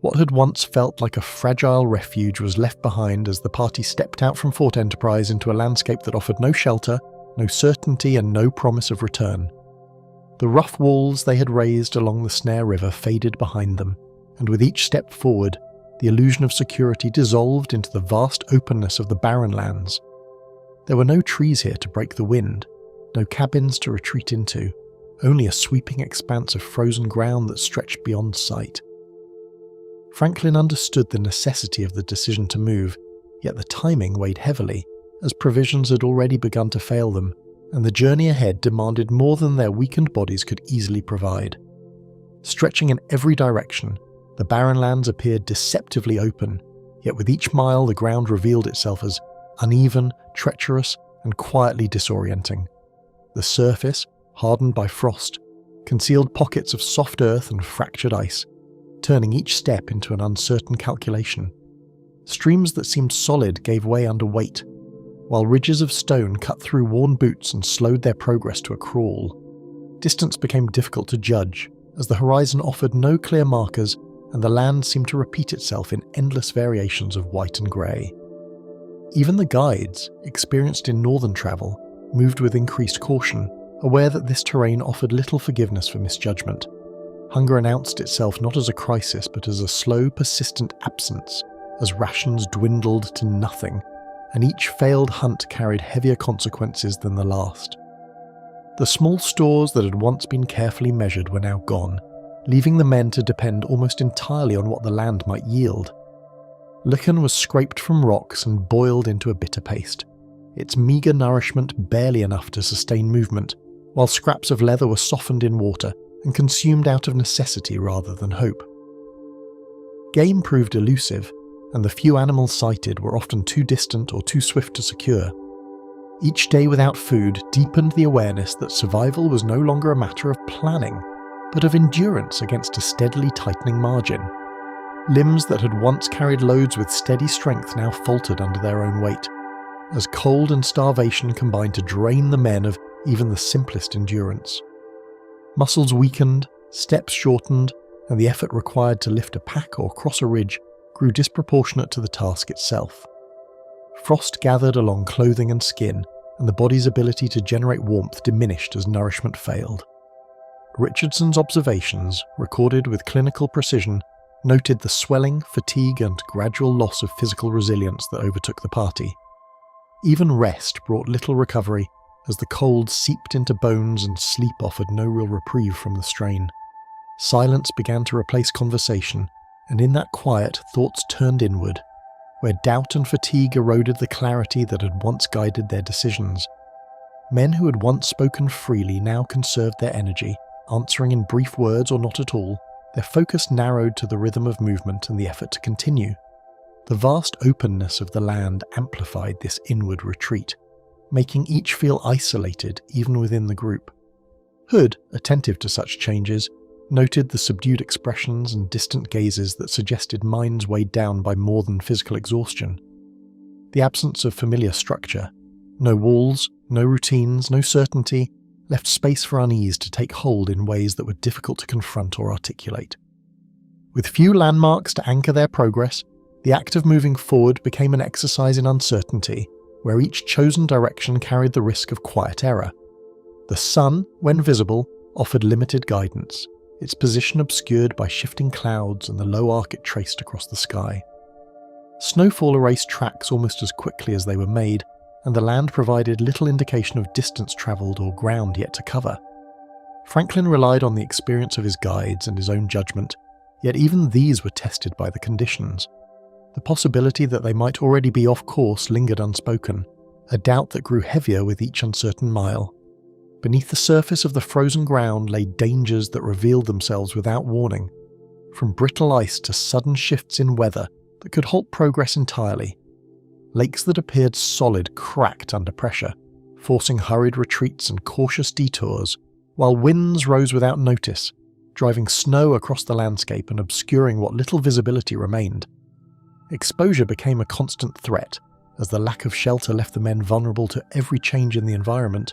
What had once felt like a fragile refuge was left behind as the party stepped out from Fort Enterprise into a landscape that offered no shelter, no certainty, and no promise of return. The rough walls they had raised along the Snare River faded behind them, and with each step forward, the illusion of security dissolved into the vast openness of the barren lands. There were no trees here to break the wind, no cabins to retreat into, only a sweeping expanse of frozen ground that stretched beyond sight. Franklin understood the necessity of the decision to move, yet the timing weighed heavily, as provisions had already begun to fail them, and the journey ahead demanded more than their weakened bodies could easily provide. Stretching in every direction, the barren lands appeared deceptively open, yet with each mile the ground revealed itself as uneven, treacherous, and quietly disorienting. The surface, hardened by frost, concealed pockets of soft earth and fractured ice, turning each step into an uncertain calculation. Streams that seemed solid gave way under weight, while ridges of stone cut through worn boots and slowed their progress to a crawl. Distance became difficult to judge, as the horizon offered no clear markers and the land seemed to repeat itself in endless variations of white and grey. Even the guides, experienced in northern travel, moved with increased caution, aware that this terrain offered little forgiveness for misjudgment. Hunger announced itself not as a crisis but as a slow, persistent absence, as rations dwindled to nothing, and each failed hunt carried heavier consequences than the last. The small stores that had once been carefully measured were now gone, leaving the men to depend almost entirely on what the land might yield. Lichen was scraped from rocks and boiled into a bitter paste, its meagre nourishment barely enough to sustain movement, while scraps of leather were softened in water and consumed out of necessity rather than hope. Game proved elusive, and the few animals sighted were often too distant or too swift to secure. Each day without food deepened the awareness that survival was no longer a matter of planning, but of endurance against a steadily tightening margin. Limbs that had once carried loads with steady strength now faltered under their own weight, as cold and starvation combined to drain the men of even the simplest endurance. Muscles weakened, steps shortened, and the effort required to lift a pack or cross a ridge grew disproportionate to the task itself. Frost gathered along clothing and skin, and the body's ability to generate warmth diminished as nourishment failed. Richardson's observations, recorded with clinical precision, noted the swelling, fatigue, and gradual loss of physical resilience that overtook the party. Even rest brought little recovery, as the cold seeped into bones and sleep offered no real reprieve from the strain. Silence began to replace conversation, and in that quiet, thoughts turned inward, where doubt and fatigue eroded the clarity that had once guided their decisions. Men who had once spoken freely now conserved their energy, answering in brief words or not at all, their focus narrowed to the rhythm of movement and the effort to continue. The vast openness of the land amplified this inward retreat, making each feel isolated even within the group. Hood, attentive to such changes, noted the subdued expressions and distant gazes that suggested minds weighed down by more than physical exhaustion. The absence of familiar structure, no walls, no routines, no certainty, left space for unease to take hold in ways that were difficult to confront or articulate. With few landmarks to anchor their progress, the act of moving forward became an exercise in uncertainty, where each chosen direction carried the risk of quiet error. The sun, when visible, offered limited guidance, its position obscured by shifting clouds and the low arc it traced across the sky. Snowfall erased tracks almost as quickly as they were made, and the land provided little indication of distance travelled or ground yet to cover. Franklin relied on the experience of his guides and his own judgment, yet even these were tested by the conditions. The possibility that they might already be off course lingered unspoken, a doubt that grew heavier with each uncertain mile. Beneath the surface of the frozen ground lay dangers that revealed themselves without warning, from brittle ice to sudden shifts in weather that could halt progress entirely. Lakes that appeared solid cracked under pressure, forcing hurried retreats and cautious detours, while winds rose without notice, driving snow across the landscape and obscuring what little visibility remained. Exposure became a constant threat, as the lack of shelter left the men vulnerable to every change in the environment.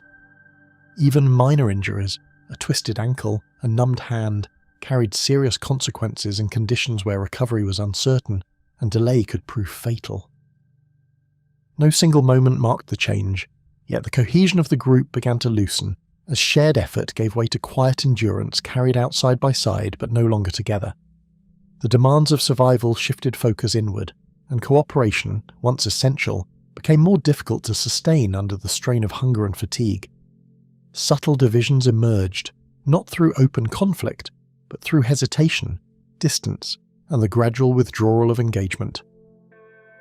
Even minor injuries, a twisted ankle, a numbed hand, carried serious consequences in conditions where recovery was uncertain, and delay could prove fatal. No single moment marked the change, yet the cohesion of the group began to loosen, as shared effort gave way to quiet endurance carried out side by side but no longer together. The demands of survival shifted focus inward, and cooperation, once essential, became more difficult to sustain under the strain of hunger and fatigue. Subtle divisions emerged, not through open conflict, but through hesitation, distance, and the gradual withdrawal of engagement.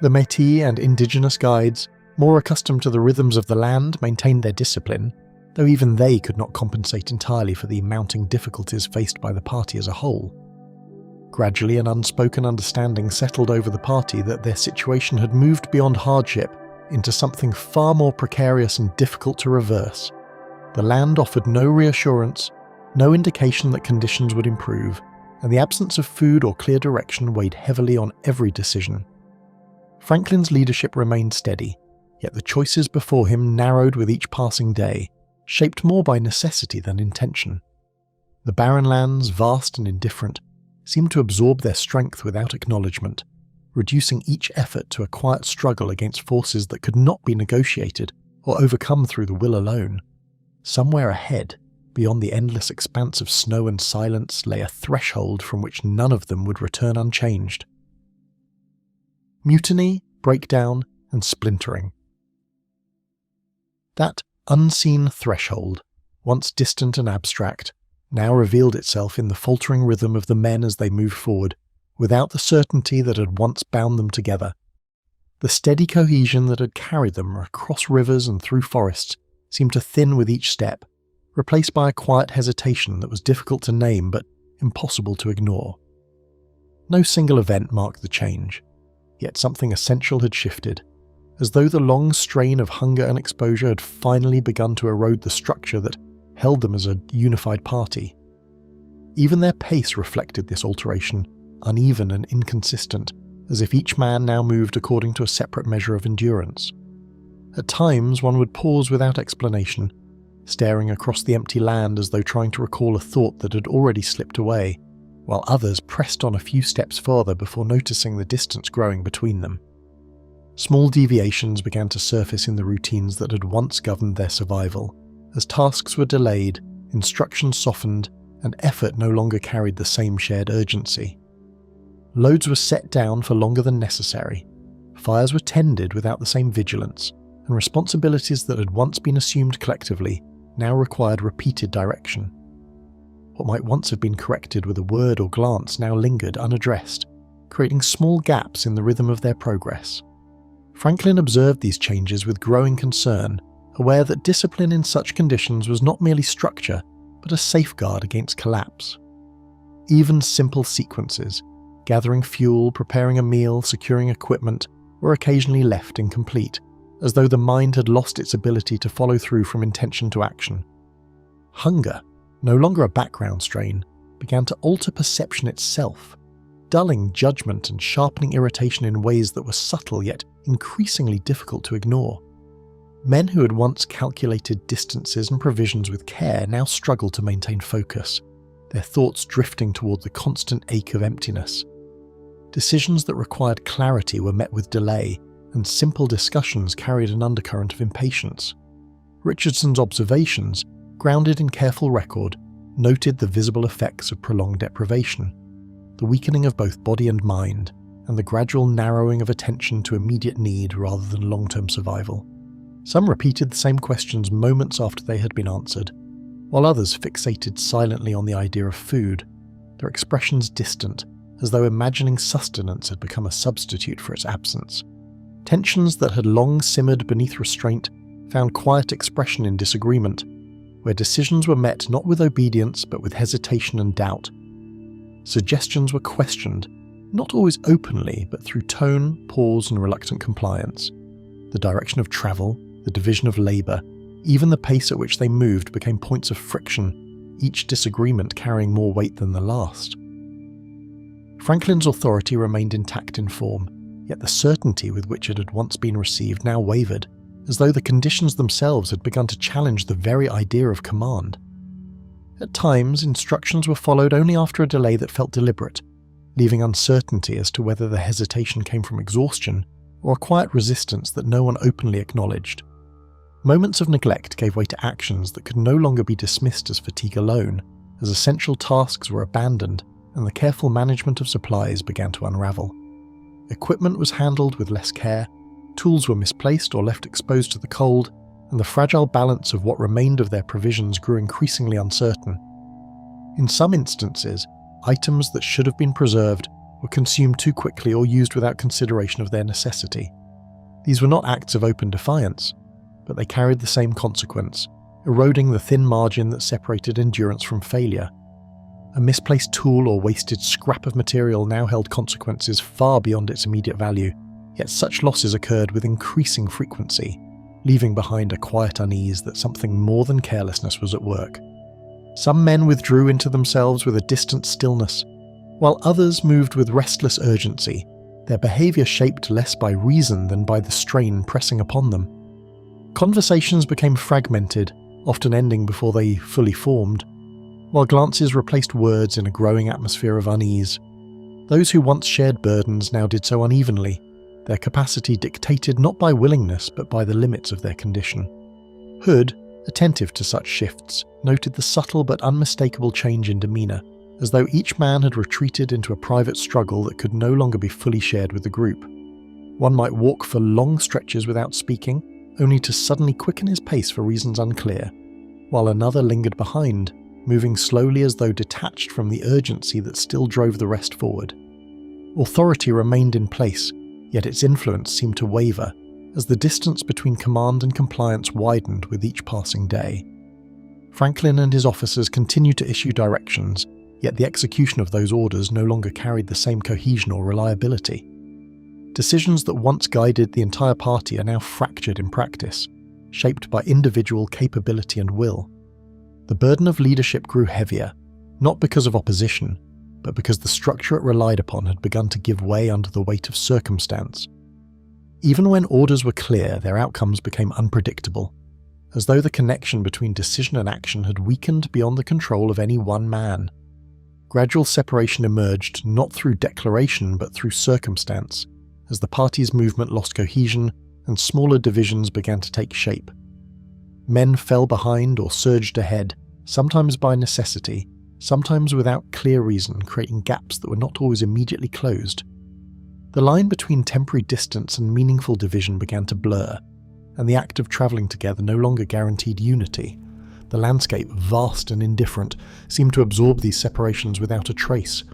The Métis and indigenous guides, more accustomed to the rhythms of the land, maintained their discipline, though even they could not compensate entirely for the mounting difficulties faced by the party as a whole. Gradually, an unspoken understanding settled over the party that their situation had moved beyond hardship into something far more precarious and difficult to reverse. The land offered no reassurance, no indication that conditions would improve, and the absence of food or clear direction weighed heavily on every decision. Franklin's leadership remained steady, yet the choices before him narrowed with each passing day, shaped more by necessity than intention. The barren lands, vast and indifferent, seemed to absorb their strength without acknowledgement, reducing each effort to a quiet struggle against forces that could not be negotiated or overcome through the will alone. Somewhere ahead, beyond the endless expanse of snow and silence, lay a threshold from which none of them would return unchanged. Mutiny, breakdown, and splintering. That unseen threshold, once distant and abstract, now revealed itself in the faltering rhythm of the men as they moved forward, without the certainty that had once bound them together. The steady cohesion that had carried them across rivers and through forests seemed to thin with each step, replaced by a quiet hesitation that was difficult to name but impossible to ignore. No single event marked the change, yet something essential had shifted, as though the long strain of hunger and exposure had finally begun to erode the structure that held them as a unified party. Even their pace reflected this alteration, uneven and inconsistent, as if each man now moved according to a separate measure of endurance. At times one would pause without explanation, staring across the empty land as though trying to recall a thought that had already slipped away, while others pressed on a few steps farther before noticing the distance growing between them. Small deviations began to surface in the routines that had once governed their survival, as tasks were delayed, instructions softened, and effort no longer carried the same shared urgency. Loads were set down for longer than necessary, fires were tended without the same vigilance, and responsibilities that had once been assumed collectively now required repeated direction. What might once have been corrected with a word or glance now lingered unaddressed, creating small gaps in the rhythm of their progress. Franklin observed these changes with growing concern, aware that discipline in such conditions was not merely structure, but a safeguard against collapse. Even simple sequences, gathering fuel, preparing a meal, securing equipment, were occasionally left incomplete, as though the mind had lost its ability to follow through from intention to action. Hunger, no longer a background strain, began to alter perception itself, dulling judgment and sharpening irritation in ways that were subtle yet increasingly difficult to ignore. Men who had once calculated distances and provisions with care now struggled to maintain focus, their thoughts drifting toward the constant ache of emptiness. Decisions that required clarity were met with delay, and simple discussions carried an undercurrent of impatience. Richardson's observations, grounded in careful record, noted the visible effects of prolonged deprivation, the weakening of both body and mind, and the gradual narrowing of attention to immediate need rather than long-term survival. Some repeated the same questions moments after they had been answered, while others fixated silently on the idea of food, their expressions distant, as though imagining sustenance had become a substitute for its absence. Tensions that had long simmered beneath restraint found quiet expression in disagreement, where decisions were met not with obedience but with hesitation and doubt. Suggestions were questioned, not always openly but through tone, pause and reluctant compliance. The direction of travel, the division of labour, even the pace at which they moved became points of friction, each disagreement carrying more weight than the last. Franklin's authority remained intact in form, yet the certainty with which it had once been received now wavered, as though the conditions themselves had begun to challenge the very idea of command. At times, instructions were followed only after a delay that felt deliberate, leaving uncertainty as to whether the hesitation came from exhaustion or a quiet resistance that no one openly acknowledged. Moments of neglect gave way to actions that could no longer be dismissed as fatigue alone, as essential tasks were abandoned and the careful management of supplies began to unravel. Equipment was handled with less care, tools were misplaced or left exposed to the cold, and the fragile balance of what remained of their provisions grew increasingly uncertain. In some instances, items that should have been preserved were consumed too quickly or used without consideration of their necessity. These were not acts of open defiance, but they carried the same consequence, eroding the thin margin that separated endurance from failure. A misplaced tool or wasted scrap of material now held consequences far beyond its immediate value, yet such losses occurred with increasing frequency, leaving behind a quiet unease that something more than carelessness was at work. Some men withdrew into themselves with a distant stillness, while others moved with restless urgency, their behaviour shaped less by reason than by the strain pressing upon them. Conversations became fragmented, often ending before they fully formed, while glances replaced words in a growing atmosphere of unease. Those who once shared burdens now did so unevenly, their capacity dictated not by willingness but by the limits of their condition. Hood, attentive to such shifts, noted the subtle but unmistakable change in demeanour, as though each man had retreated into a private struggle that could no longer be fully shared with the group. One might walk for long stretches without speaking, only to suddenly quicken his pace for reasons unclear, while another lingered behind, moving slowly as though detached from the urgency that still drove the rest forward. Authority remained in place, yet its influence seemed to waver, as the distance between command and compliance widened with each passing day. Franklin and his officers continued to issue directions, yet the execution of those orders no longer carried the same cohesion or reliability. Decisions that once guided the entire party are now fractured in practice, shaped by individual capability and will. The burden of leadership grew heavier, not because of opposition, but because the structure it relied upon had begun to give way under the weight of circumstance. Even when orders were clear, their outcomes became unpredictable, as though the connection between decision and action had weakened beyond the control of any one man. Gradual separation emerged not through declaration but through circumstance, as the party's movement lost cohesion and smaller divisions began to take shape. Men fell behind or surged ahead, sometimes by necessity, sometimes without clear reason, creating gaps that were not always immediately closed. The line between temporary distance and meaningful division began to blur, and the act of travelling together no longer guaranteed unity. The landscape, vast and indifferent, seemed to absorb these separations without a trace,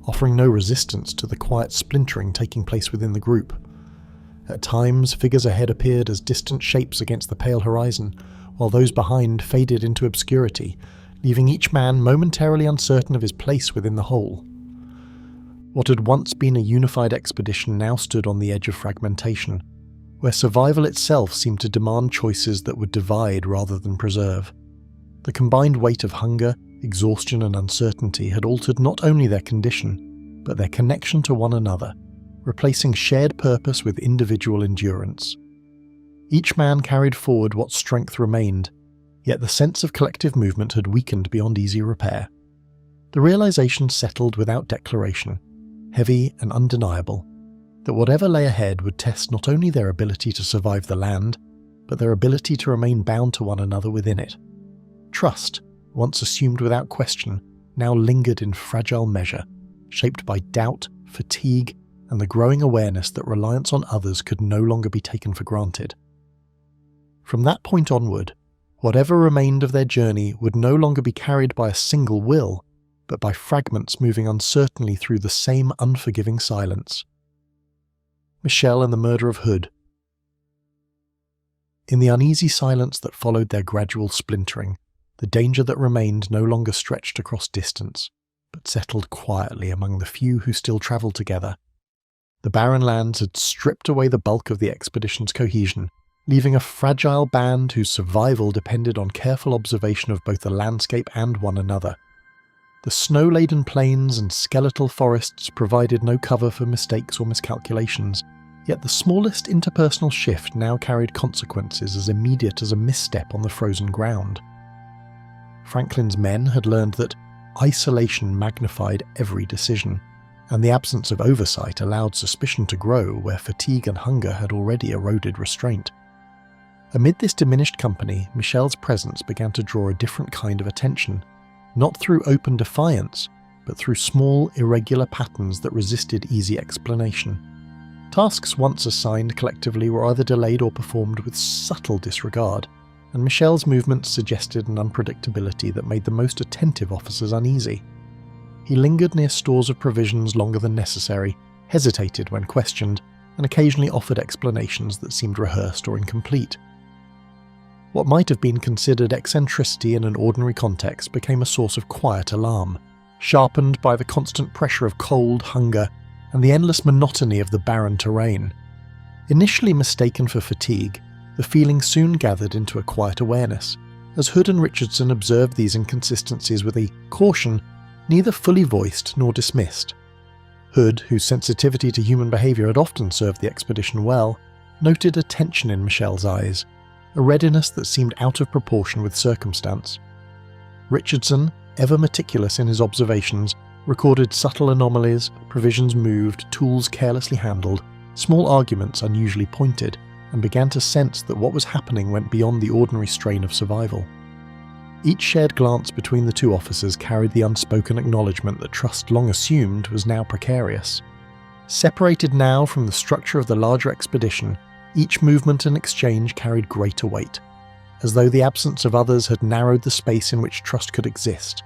offering no resistance to the quiet splintering taking place within the group. At times, figures ahead appeared as distant shapes against the pale horizon, while those behind faded into obscurity, leaving each man momentarily uncertain of his place within the whole. What had once been a unified expedition now stood on the edge of fragmentation, where survival itself seemed to demand choices that would divide rather than preserve. The combined weight of hunger, exhaustion and uncertainty had altered not only their condition, but their connection to one another, replacing shared purpose with individual endurance. Each man carried forward what strength remained, yet the sense of collective movement had weakened beyond easy repair. The realization settled without declaration, heavy and undeniable, that whatever lay ahead would test not only their ability to survive the land, but their ability to remain bound to one another within it. Trust, once assumed without question, now lingered in fragile measure, shaped by doubt, fatigue, and the growing awareness that reliance on others could no longer be taken for granted. From that point onward, whatever remained of their journey would no longer be carried by a single will, but by fragments moving uncertainly through the same unforgiving silence. Michel and the murder of Hood. In the uneasy silence that followed their gradual splintering, the danger that remained no longer stretched across distance, but settled quietly among the few who still travelled together. The barren lands had stripped away the bulk of the expedition's cohesion, leaving a fragile band whose survival depended on careful observation of both the landscape and one another. The snow-laden plains and skeletal forests provided no cover for mistakes or miscalculations, yet the smallest interpersonal shift now carried consequences as immediate as a misstep on the frozen ground. Franklin's men had learned that isolation magnified every decision, and the absence of oversight allowed suspicion to grow where fatigue and hunger had already eroded restraint. Amid this diminished company, Michel's presence began to draw a different kind of attention, not through open defiance, but through small, irregular patterns that resisted easy explanation. Tasks once assigned collectively were either delayed or performed with subtle disregard, and Michel's movements suggested an unpredictability that made the most attentive officers uneasy. He lingered near stores of provisions longer than necessary, hesitated when questioned, and occasionally offered explanations that seemed rehearsed or incomplete. What might have been considered eccentricity in an ordinary context became a source of quiet alarm, sharpened by the constant pressure of cold, hunger, and the endless monotony of the barren terrain. Initially mistaken for fatigue, the feeling soon gathered into a quiet awareness, as Hood and Richardson observed these inconsistencies with a caution neither fully voiced nor dismissed. Hood, whose sensitivity to human behaviour had often served the expedition well, noted a tension in Michel's eyes, a readiness that seemed out of proportion with circumstance. Richardson, ever meticulous in his observations, recorded subtle anomalies, provisions moved, tools carelessly handled, small arguments unusually pointed, and began to sense that what was happening went beyond the ordinary strain of survival. Each shared glance between the two officers carried the unspoken acknowledgement that trust long assumed was now precarious. Separated now from the structure of the larger expedition, each movement and exchange carried greater weight, as though the absence of others had narrowed the space in which trust could exist.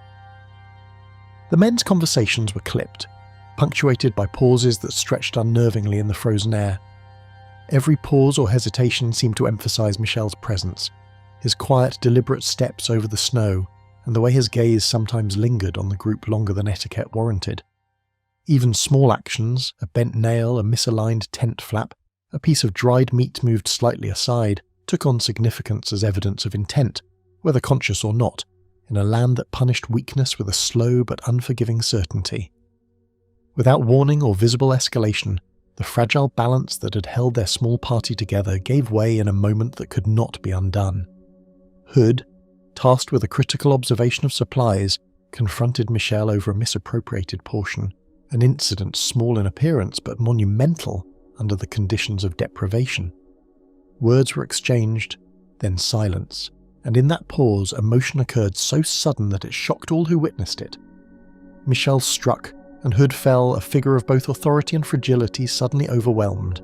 The men's conversations were clipped, punctuated by pauses that stretched unnervingly in the frozen air. Every pause or hesitation seemed to emphasize Michel's presence, his quiet, deliberate steps over the snow, and the way his gaze sometimes lingered on the group longer than etiquette warranted. Even small actions, a bent nail, a misaligned tent flap, a piece of dried meat moved slightly aside, took on significance as evidence of intent, whether conscious or not, in a land that punished weakness with a slow but unforgiving certainty. Without warning or visible escalation, the fragile balance that had held their small party together gave way in a moment that could not be undone. Hood, tasked with a critical observation of supplies, confronted Michel over a misappropriated portion, an incident small in appearance but monumental under the conditions of deprivation. Words were exchanged, then silence, and in that pause emotion occurred so sudden that it shocked all who witnessed it. Michel struck, and Hood fell, a figure of both authority and fragility suddenly overwhelmed.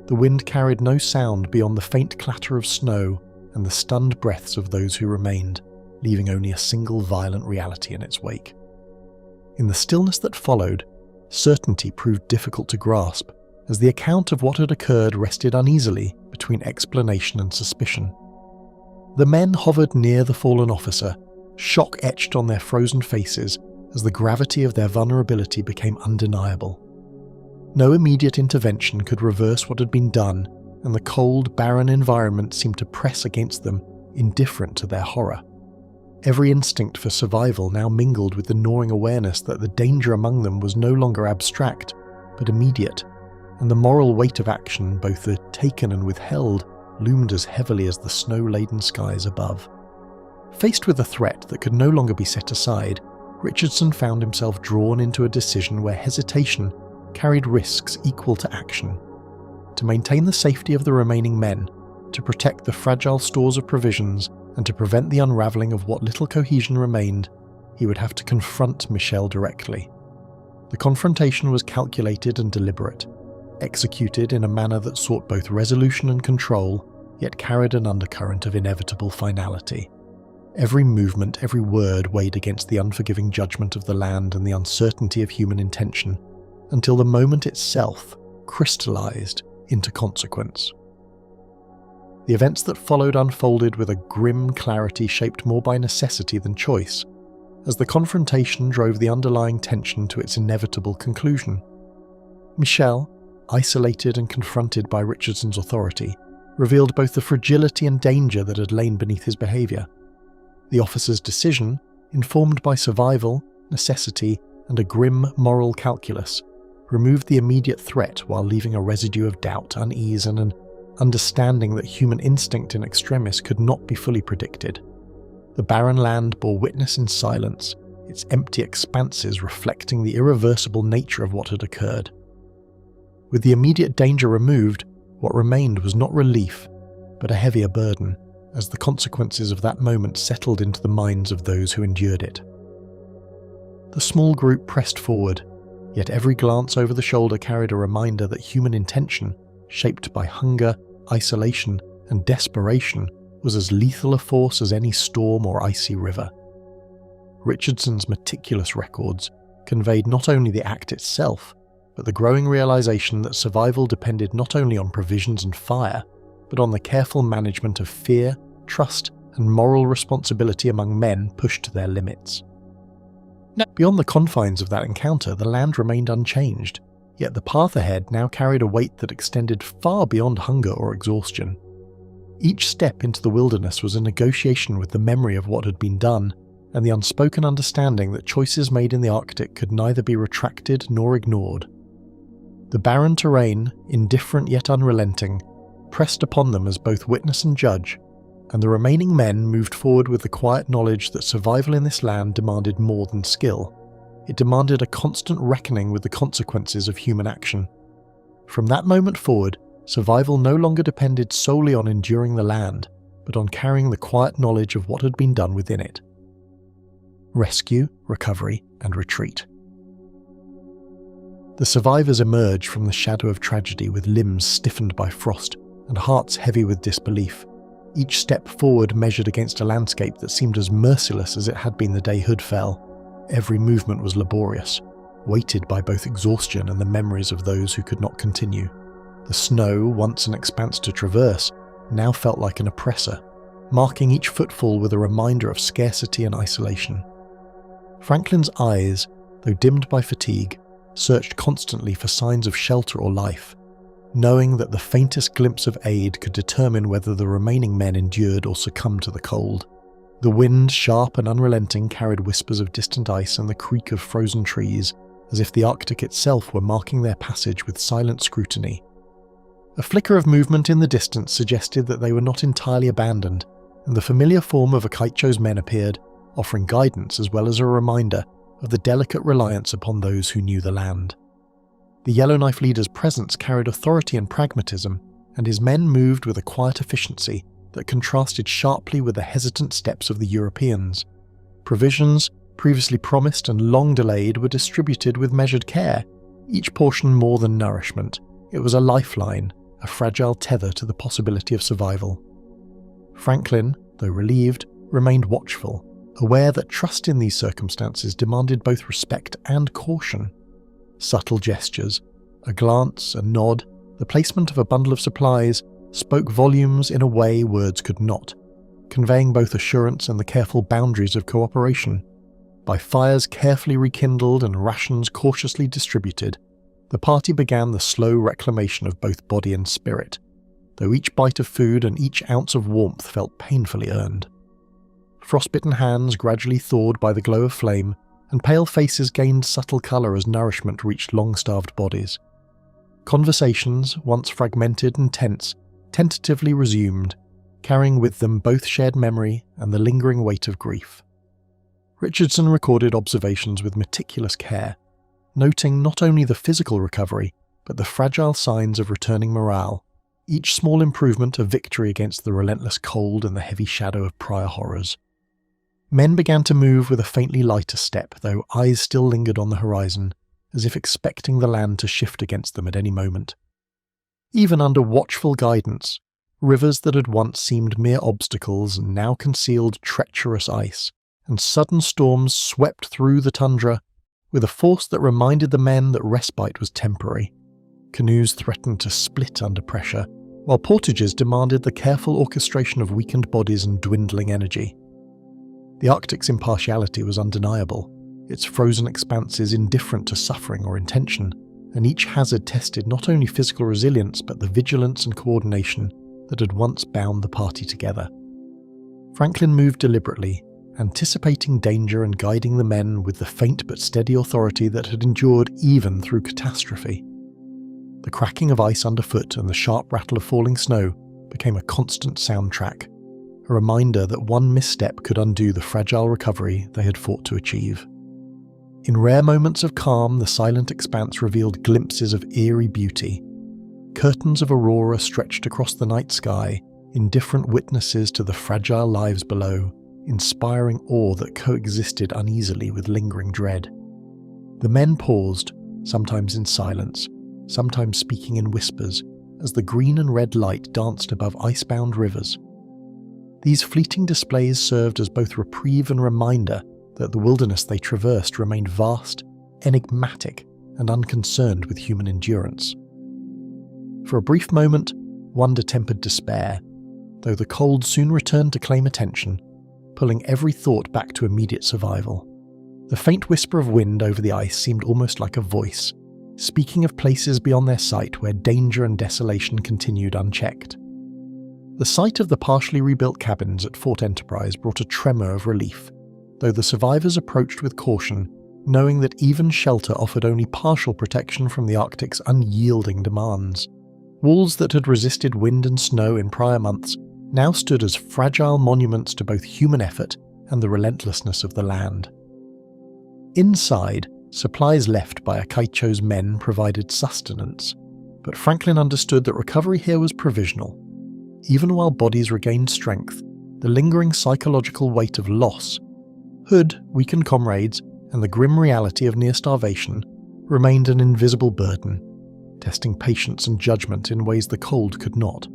The wind carried no sound beyond the faint clatter of snow and the stunned breaths of those who remained, leaving only a single violent reality in its wake. In the stillness that followed, certainty proved difficult to grasp, as the account of what had occurred rested uneasily between explanation and suspicion. The men hovered near the fallen officer, shock etched on their frozen faces as the gravity of their vulnerability became undeniable. No immediate intervention could reverse what had been done, and the cold, barren environment seemed to press against them, indifferent to their horror. Every instinct for survival now mingled with the gnawing awareness that the danger among them was no longer abstract, but immediate, and the moral weight of action, both the taken and withheld, loomed as heavily as the snow-laden skies above. Faced with a threat that could no longer be set aside, Richardson found himself drawn into a decision where hesitation carried risks equal to action. To maintain the safety of the remaining men, to protect the fragile stores of provisions, and to prevent the unravelling of what little cohesion remained, he would have to confront Michel directly. The confrontation was calculated and deliberate, executed in a manner that sought both resolution and control, yet carried an undercurrent of inevitable finality. Every movement, every word weighed against the unforgiving judgment of the land and the uncertainty of human intention, until the moment itself crystallized into consequence. The events that followed unfolded with a grim clarity shaped more by necessity than choice, as the confrontation drove the underlying tension to its inevitable conclusion. Michel, isolated and confronted by Richardson's authority, revealed both the fragility and danger that had lain beneath his behaviour. The officer's decision, informed by survival, necessity, and a grim moral calculus, removed the immediate threat while leaving a residue of doubt, unease, and an understanding that human instinct in extremis could not be fully predicted. The barren land bore witness in silence, its empty expanses reflecting the irreversible nature of what had occurred. With the immediate danger removed, what remained was not relief, but a heavier burden, as the consequences of that moment settled into the minds of those who endured it. The small group pressed forward, yet every glance over the shoulder carried a reminder that human intention, shaped by hunger, isolation, and desperation, was as lethal a force as any storm or icy river. Richardson's meticulous records conveyed not only the act itself, but the growing realization that survival depended not only on provisions and fire, but on the careful management of fear, trust, and moral responsibility among men pushed to their limits. Beyond the confines of that encounter, the land remained unchanged, yet the path ahead now carried a weight that extended far beyond hunger or exhaustion. Each step into the wilderness was a negotiation with the memory of what had been done, and the unspoken understanding that choices made in the Arctic could neither be retracted nor ignored. The barren terrain, indifferent yet unrelenting, pressed upon them as both witness and judge, and the remaining men moved forward with the quiet knowledge that survival in this land demanded more than skill. It demanded a constant reckoning with the consequences of human action. From that moment forward, survival no longer depended solely on enduring the land, but on carrying the quiet knowledge of what had been done within it. Rescue, recovery, and retreat. The survivors emerged from the shadow of tragedy with limbs stiffened by frost and hearts heavy with disbelief. Each step forward measured against a landscape that seemed as merciless as it had been the day Hood fell. Every movement was laborious, weighted by both exhaustion and the memories of those who could not continue. The snow, once an expanse to traverse, now felt like an oppressor, marking each footfall with a reminder of scarcity and isolation. Franklin's eyes, though dimmed by fatigue, searched constantly for signs of shelter or life, knowing that the faintest glimpse of aid could determine whether the remaining men endured or succumbed to the cold. The wind, sharp and unrelenting, carried whispers of distant ice and the creak of frozen trees, as if the Arctic itself were marking their passage with silent scrutiny. A flicker of movement in the distance suggested that they were not entirely abandoned, and the familiar form of Akaicho's men appeared, offering guidance as well as a reminder of the delicate reliance upon those who knew the land. The Yellowknife leader's presence carried authority and pragmatism, and his men moved with a quiet efficiency that contrasted sharply with the hesitant steps of the Europeans. Provisions, previously promised and long delayed, were distributed with measured care, each portion more than nourishment. It was a lifeline, a fragile tether to the possibility of survival. Franklin, though relieved, remained watchful, aware that trust in these circumstances demanded both respect and caution. Subtle gestures, a glance, a nod, the placement of a bundle of supplies, spoke volumes in a way words could not, conveying both assurance and the careful boundaries of cooperation. By fires carefully rekindled and rations cautiously distributed, the party began the slow reclamation of both body and spirit. though each bite of food and each ounce of warmth felt painfully earned. Frostbitten hands gradually thawed by the glow of flame, and pale faces gained subtle colour as nourishment reached long-starved bodies. Conversations, once fragmented and tense, tentatively resumed, carrying with them both shared memory and the lingering weight of grief. Richardson recorded observations with meticulous care, noting not only the physical recovery, but the fragile signs of returning morale, each small improvement a victory against the relentless cold and the heavy shadow of prior horrors. Men began to move with a faintly lighter step, though eyes still lingered on the horizon, as if expecting the land to shift against them at any moment. Even under watchful guidance, rivers that had once seemed mere obstacles now concealed treacherous ice, and sudden storms swept through the tundra with a force that reminded the men that respite was temporary. Canoes threatened to split under pressure, while portages demanded the careful orchestration of weakened bodies and dwindling energy. The Arctic's impartiality was undeniable, its frozen expanses indifferent to suffering or intention, and each hazard tested not only physical resilience but the vigilance and coordination that had once bound the party together. Franklin moved deliberately, anticipating danger and guiding the men with the faint but steady authority that had endured even through catastrophe. The cracking of ice underfoot and the sharp rattle of falling snow became a constant soundtrack, a reminder that one misstep could undo the fragile recovery they had fought to achieve. In rare moments of calm, the silent expanse revealed glimpses of eerie beauty. Curtains of aurora stretched across the night sky, indifferent witnesses to the fragile lives below, inspiring awe that coexisted uneasily with lingering dread. The men paused, sometimes in silence, sometimes speaking in whispers, as the green and red light danced above icebound rivers. These fleeting displays served as both reprieve and reminder that the wilderness they traversed remained vast, enigmatic, and unconcerned with human endurance. For a brief moment, wonder tempered despair, though the cold soon returned to claim attention, pulling every thought back to immediate survival. The faint whisper of wind over the ice seemed almost like a voice, speaking of places beyond their sight where danger and desolation continued unchecked. The sight of the partially rebuilt cabins at Fort Enterprise brought a tremor of relief, though the survivors approached with caution, knowing that even shelter offered only partial protection from the Arctic's unyielding demands. Walls that had resisted wind and snow in prior months now stood as fragile monuments to both human effort and the relentlessness of the land. Inside, supplies left by Akaicho's men provided sustenance, but Franklin understood that recovery here was provisional. Even while bodies regained strength, the lingering psychological weight of loss, Hood, weakened comrades, and the grim reality of near starvation remained an invisible burden, testing patience and judgment in ways the cold could not.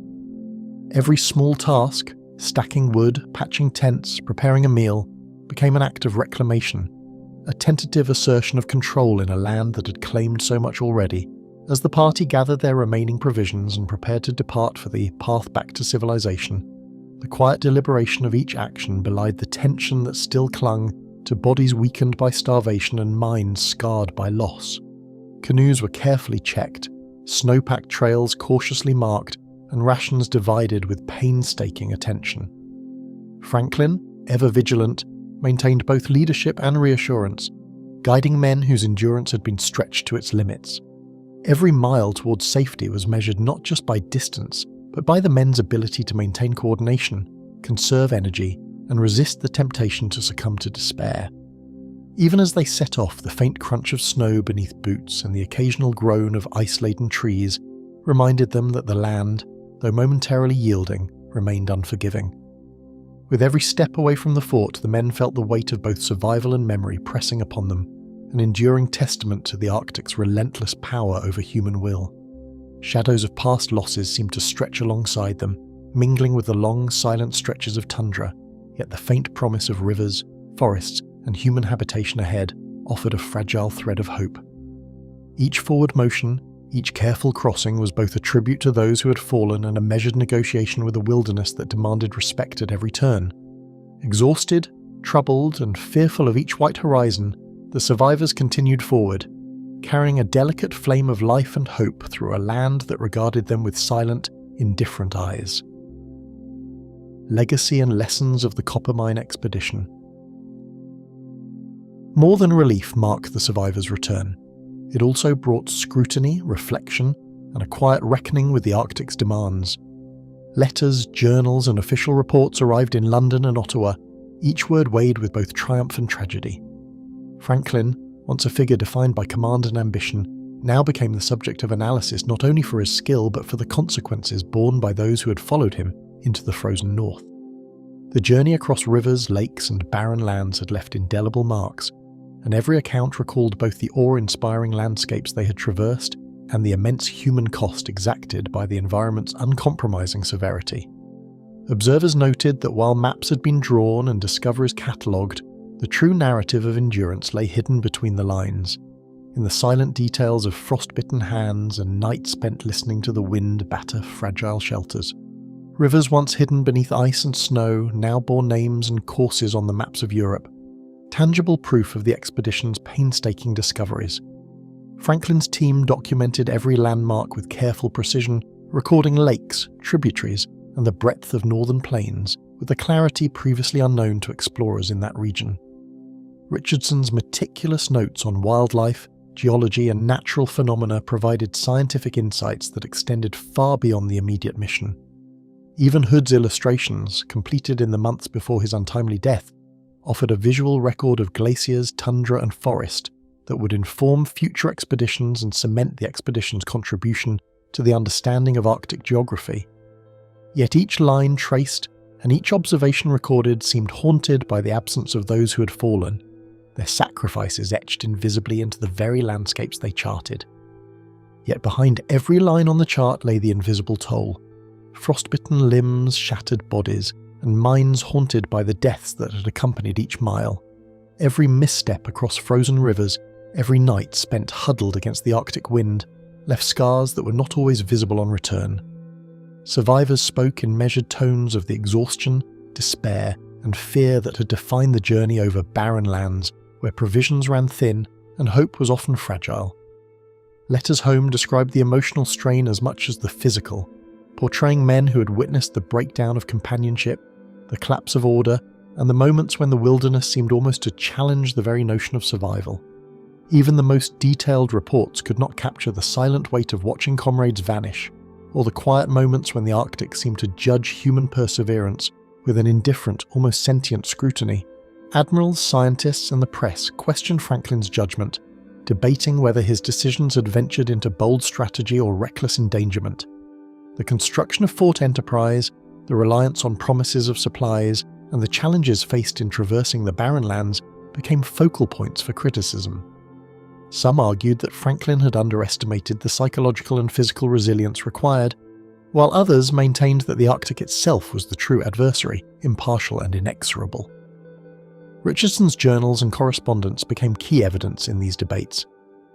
Every small task, stacking wood, patching tents, preparing a meal, became an act of reclamation, a tentative assertion of control in a land that had claimed so much already. As the party gathered their remaining provisions and prepared to depart for the path back to civilization, the quiet deliberation of each action belied the tension that still clung to bodies weakened by starvation and minds scarred by loss. Canoes were carefully checked, snowpack trails cautiously marked, and rations divided with painstaking attention. Franklin, ever vigilant, maintained both leadership and reassurance, guiding men whose endurance had been stretched to its limits. Every mile towards safety was measured not just by distance, but by the men's ability to maintain coordination, conserve energy, and resist the temptation to succumb to despair. Even as they set off, the faint crunch of snow beneath boots and the occasional groan of ice-laden trees reminded them that the land, though momentarily yielding, remained unforgiving. With every step away from the fort, the men felt the weight of both survival and memory pressing upon them, an enduring testament to the Arctic's relentless power over human will. Shadows of past losses seemed to stretch alongside them, mingling with the long, silent stretches of tundra, yet the faint promise of rivers, forests, and human habitation ahead offered a fragile thread of hope. Each forward motion, each careful crossing was both a tribute to those who had fallen and a measured negotiation with a wilderness that demanded respect at every turn. Exhausted, troubled, and fearful of each white horizon, the survivors continued forward, carrying a delicate flame of life and hope through a land that regarded them with silent, in different eyes. Legacy and lessons of the copper mine expedition. More than relief marked the survivors' return. It also brought scrutiny, reflection, and a quiet reckoning with the Arctic's demands. Letters, journals, and official reports arrived in London and Ottawa, each word weighed with both triumph and tragedy. Franklin, once a figure defined by command and ambition, now became the subject of analysis not only for his skill but for the consequences borne by those who had followed him into the frozen north. The journey across rivers, lakes, and barren lands had left indelible marks, and every account recalled both the awe-inspiring landscapes they had traversed and the immense human cost exacted by the environment's uncompromising severity. Observers noted that while maps had been drawn and discoveries catalogued, the true narrative of endurance lay hidden between the lines, in the silent details of frostbitten hands and nights spent listening to the wind batter fragile shelters. Rivers once hidden beneath ice and snow now bore names and courses on the maps of Europe, tangible proof of the expedition's painstaking discoveries. Franklin's team documented every landmark with careful precision, recording lakes, tributaries, and the breadth of northern plains with a clarity previously unknown to explorers in that region. Richardson's meticulous notes on wildlife, geology, and natural phenomena provided scientific insights that extended far beyond the immediate mission. Even Hood's illustrations, completed in the months before his untimely death, offered a visual record of glaciers, tundra, and forest that would inform future expeditions and cement the expedition's contribution to the understanding of Arctic geography. Yet each line traced and each observation recorded seemed haunted by the absence of those who had fallen, their sacrifices etched invisibly into the very landscapes they charted. Yet behind every line on the chart lay the invisible toll: frostbitten limbs, shattered bodies, and minds haunted by the deaths that had accompanied each mile. Every misstep across frozen rivers, every night spent huddled against the Arctic wind, left scars that were not always visible on return. Survivors spoke in measured tones of the exhaustion, despair, and fear that had defined the journey over barren lands where provisions ran thin and hope was often fragile. Letters home described the emotional strain as much as the physical, portraying men who had witnessed the breakdown of companionship, the collapse of order, and the moments when the wilderness seemed almost to challenge the very notion of survival. Even the most detailed reports could not capture the silent weight of watching comrades vanish, or the quiet moments when the Arctic seemed to judge human perseverance with an indifferent, almost sentient scrutiny. Admirals, scientists, and the press questioned Franklin's judgment, debating whether his decisions had ventured into bold strategy or reckless endangerment. The construction of Fort Enterprise, the reliance on promises of supplies, and the challenges faced in traversing the barren lands became focal points for criticism. Some argued that Franklin had underestimated the psychological and physical resilience required, while others maintained that the Arctic itself was the true adversary, impartial and inexorable. Richardson's journals and correspondence became key evidence in these debates,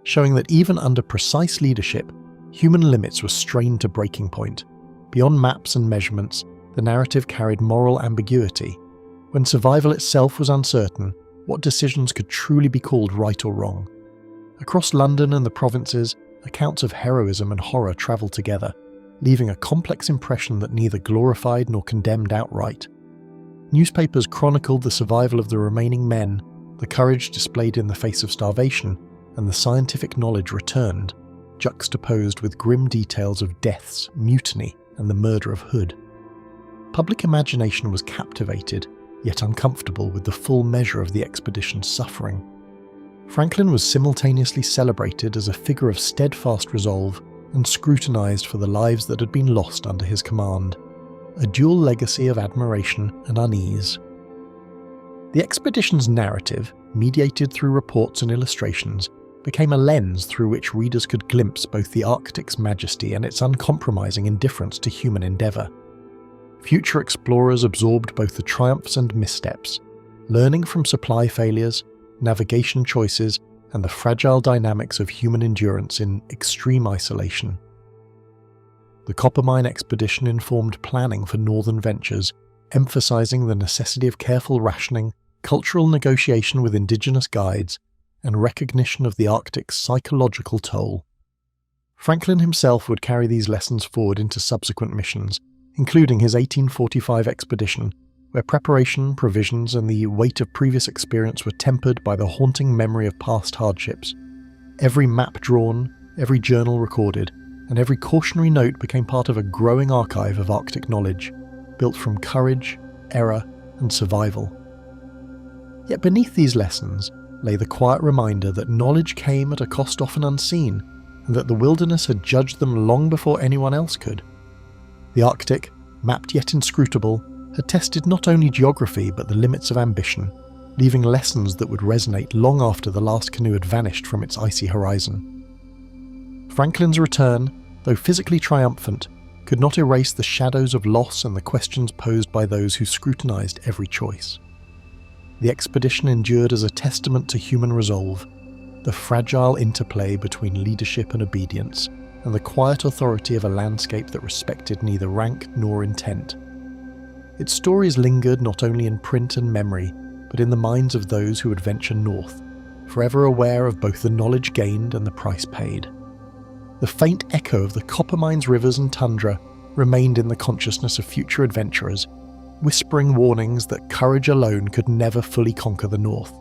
showing that even under precise leadership, human limits were strained to breaking point. Beyond maps and measurements, the narrative carried moral ambiguity. When survival itself was uncertain, what decisions could truly be called right or wrong? Across London and the provinces, accounts of heroism and horror travelled together, leaving a complex impression that neither glorified nor condemned outright. Newspapers chronicled the survival of the remaining men, the courage displayed in the face of starvation, and the scientific knowledge returned, juxtaposed with grim details of deaths, mutiny, and the murder of Hood. Public imagination was captivated, yet uncomfortable with the full measure of the expedition's suffering. Franklin was simultaneously celebrated as a figure of steadfast resolve and scrutinized for the lives that had been lost under his command, a dual legacy of admiration and unease. The expedition's narrative, mediated through reports and illustrations, became a lens through which readers could glimpse both the Arctic's majesty and its uncompromising indifference to human endeavour. Future explorers absorbed both the triumphs and missteps, learning from supply failures, navigation choices, and the fragile dynamics of human endurance in extreme isolation. The copper mine expedition informed planning for northern ventures, emphasizing the necessity of careful rationing, cultural negotiation with indigenous guides, and recognition of the Arctic's psychological toll. Franklin himself would carry these lessons forward into subsequent missions, including his 1845 expedition, where preparation, provisions, and the weight of previous experience were tempered by the haunting memory of past hardships. Every map drawn, every journal recorded, and every cautionary note became part of a growing archive of Arctic knowledge, built from courage, error, and survival. Yet beneath these lessons lay the quiet reminder that knowledge came at a cost often unseen, and that the wilderness had judged them long before anyone else could. The Arctic, mapped yet inscrutable, had tested not only geography but the limits of ambition, leaving lessons that would resonate long after the last canoe had vanished from its icy horizon. Franklin's return, though physically triumphant, could not erase the shadows of loss and the questions posed by those who scrutinized every choice. The expedition endured as a testament to human resolve, the fragile interplay between leadership and obedience, and the quiet authority of a landscape that respected neither rank nor intent. Its stories lingered not only in print and memory, but in the minds of those who would venture north, forever aware of both the knowledge gained and the price paid. The faint echo of the Coppermine's rivers and tundra remained in the consciousness of future adventurers, whispering warnings that courage alone could never fully conquer the North.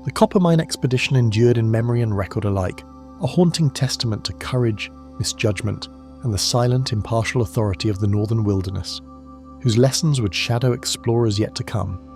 The Coppermine expedition endured in memory and record alike, a haunting testament to courage, misjudgment, and the silent, impartial authority of the northern wilderness, whose lessons would shadow explorers yet to come,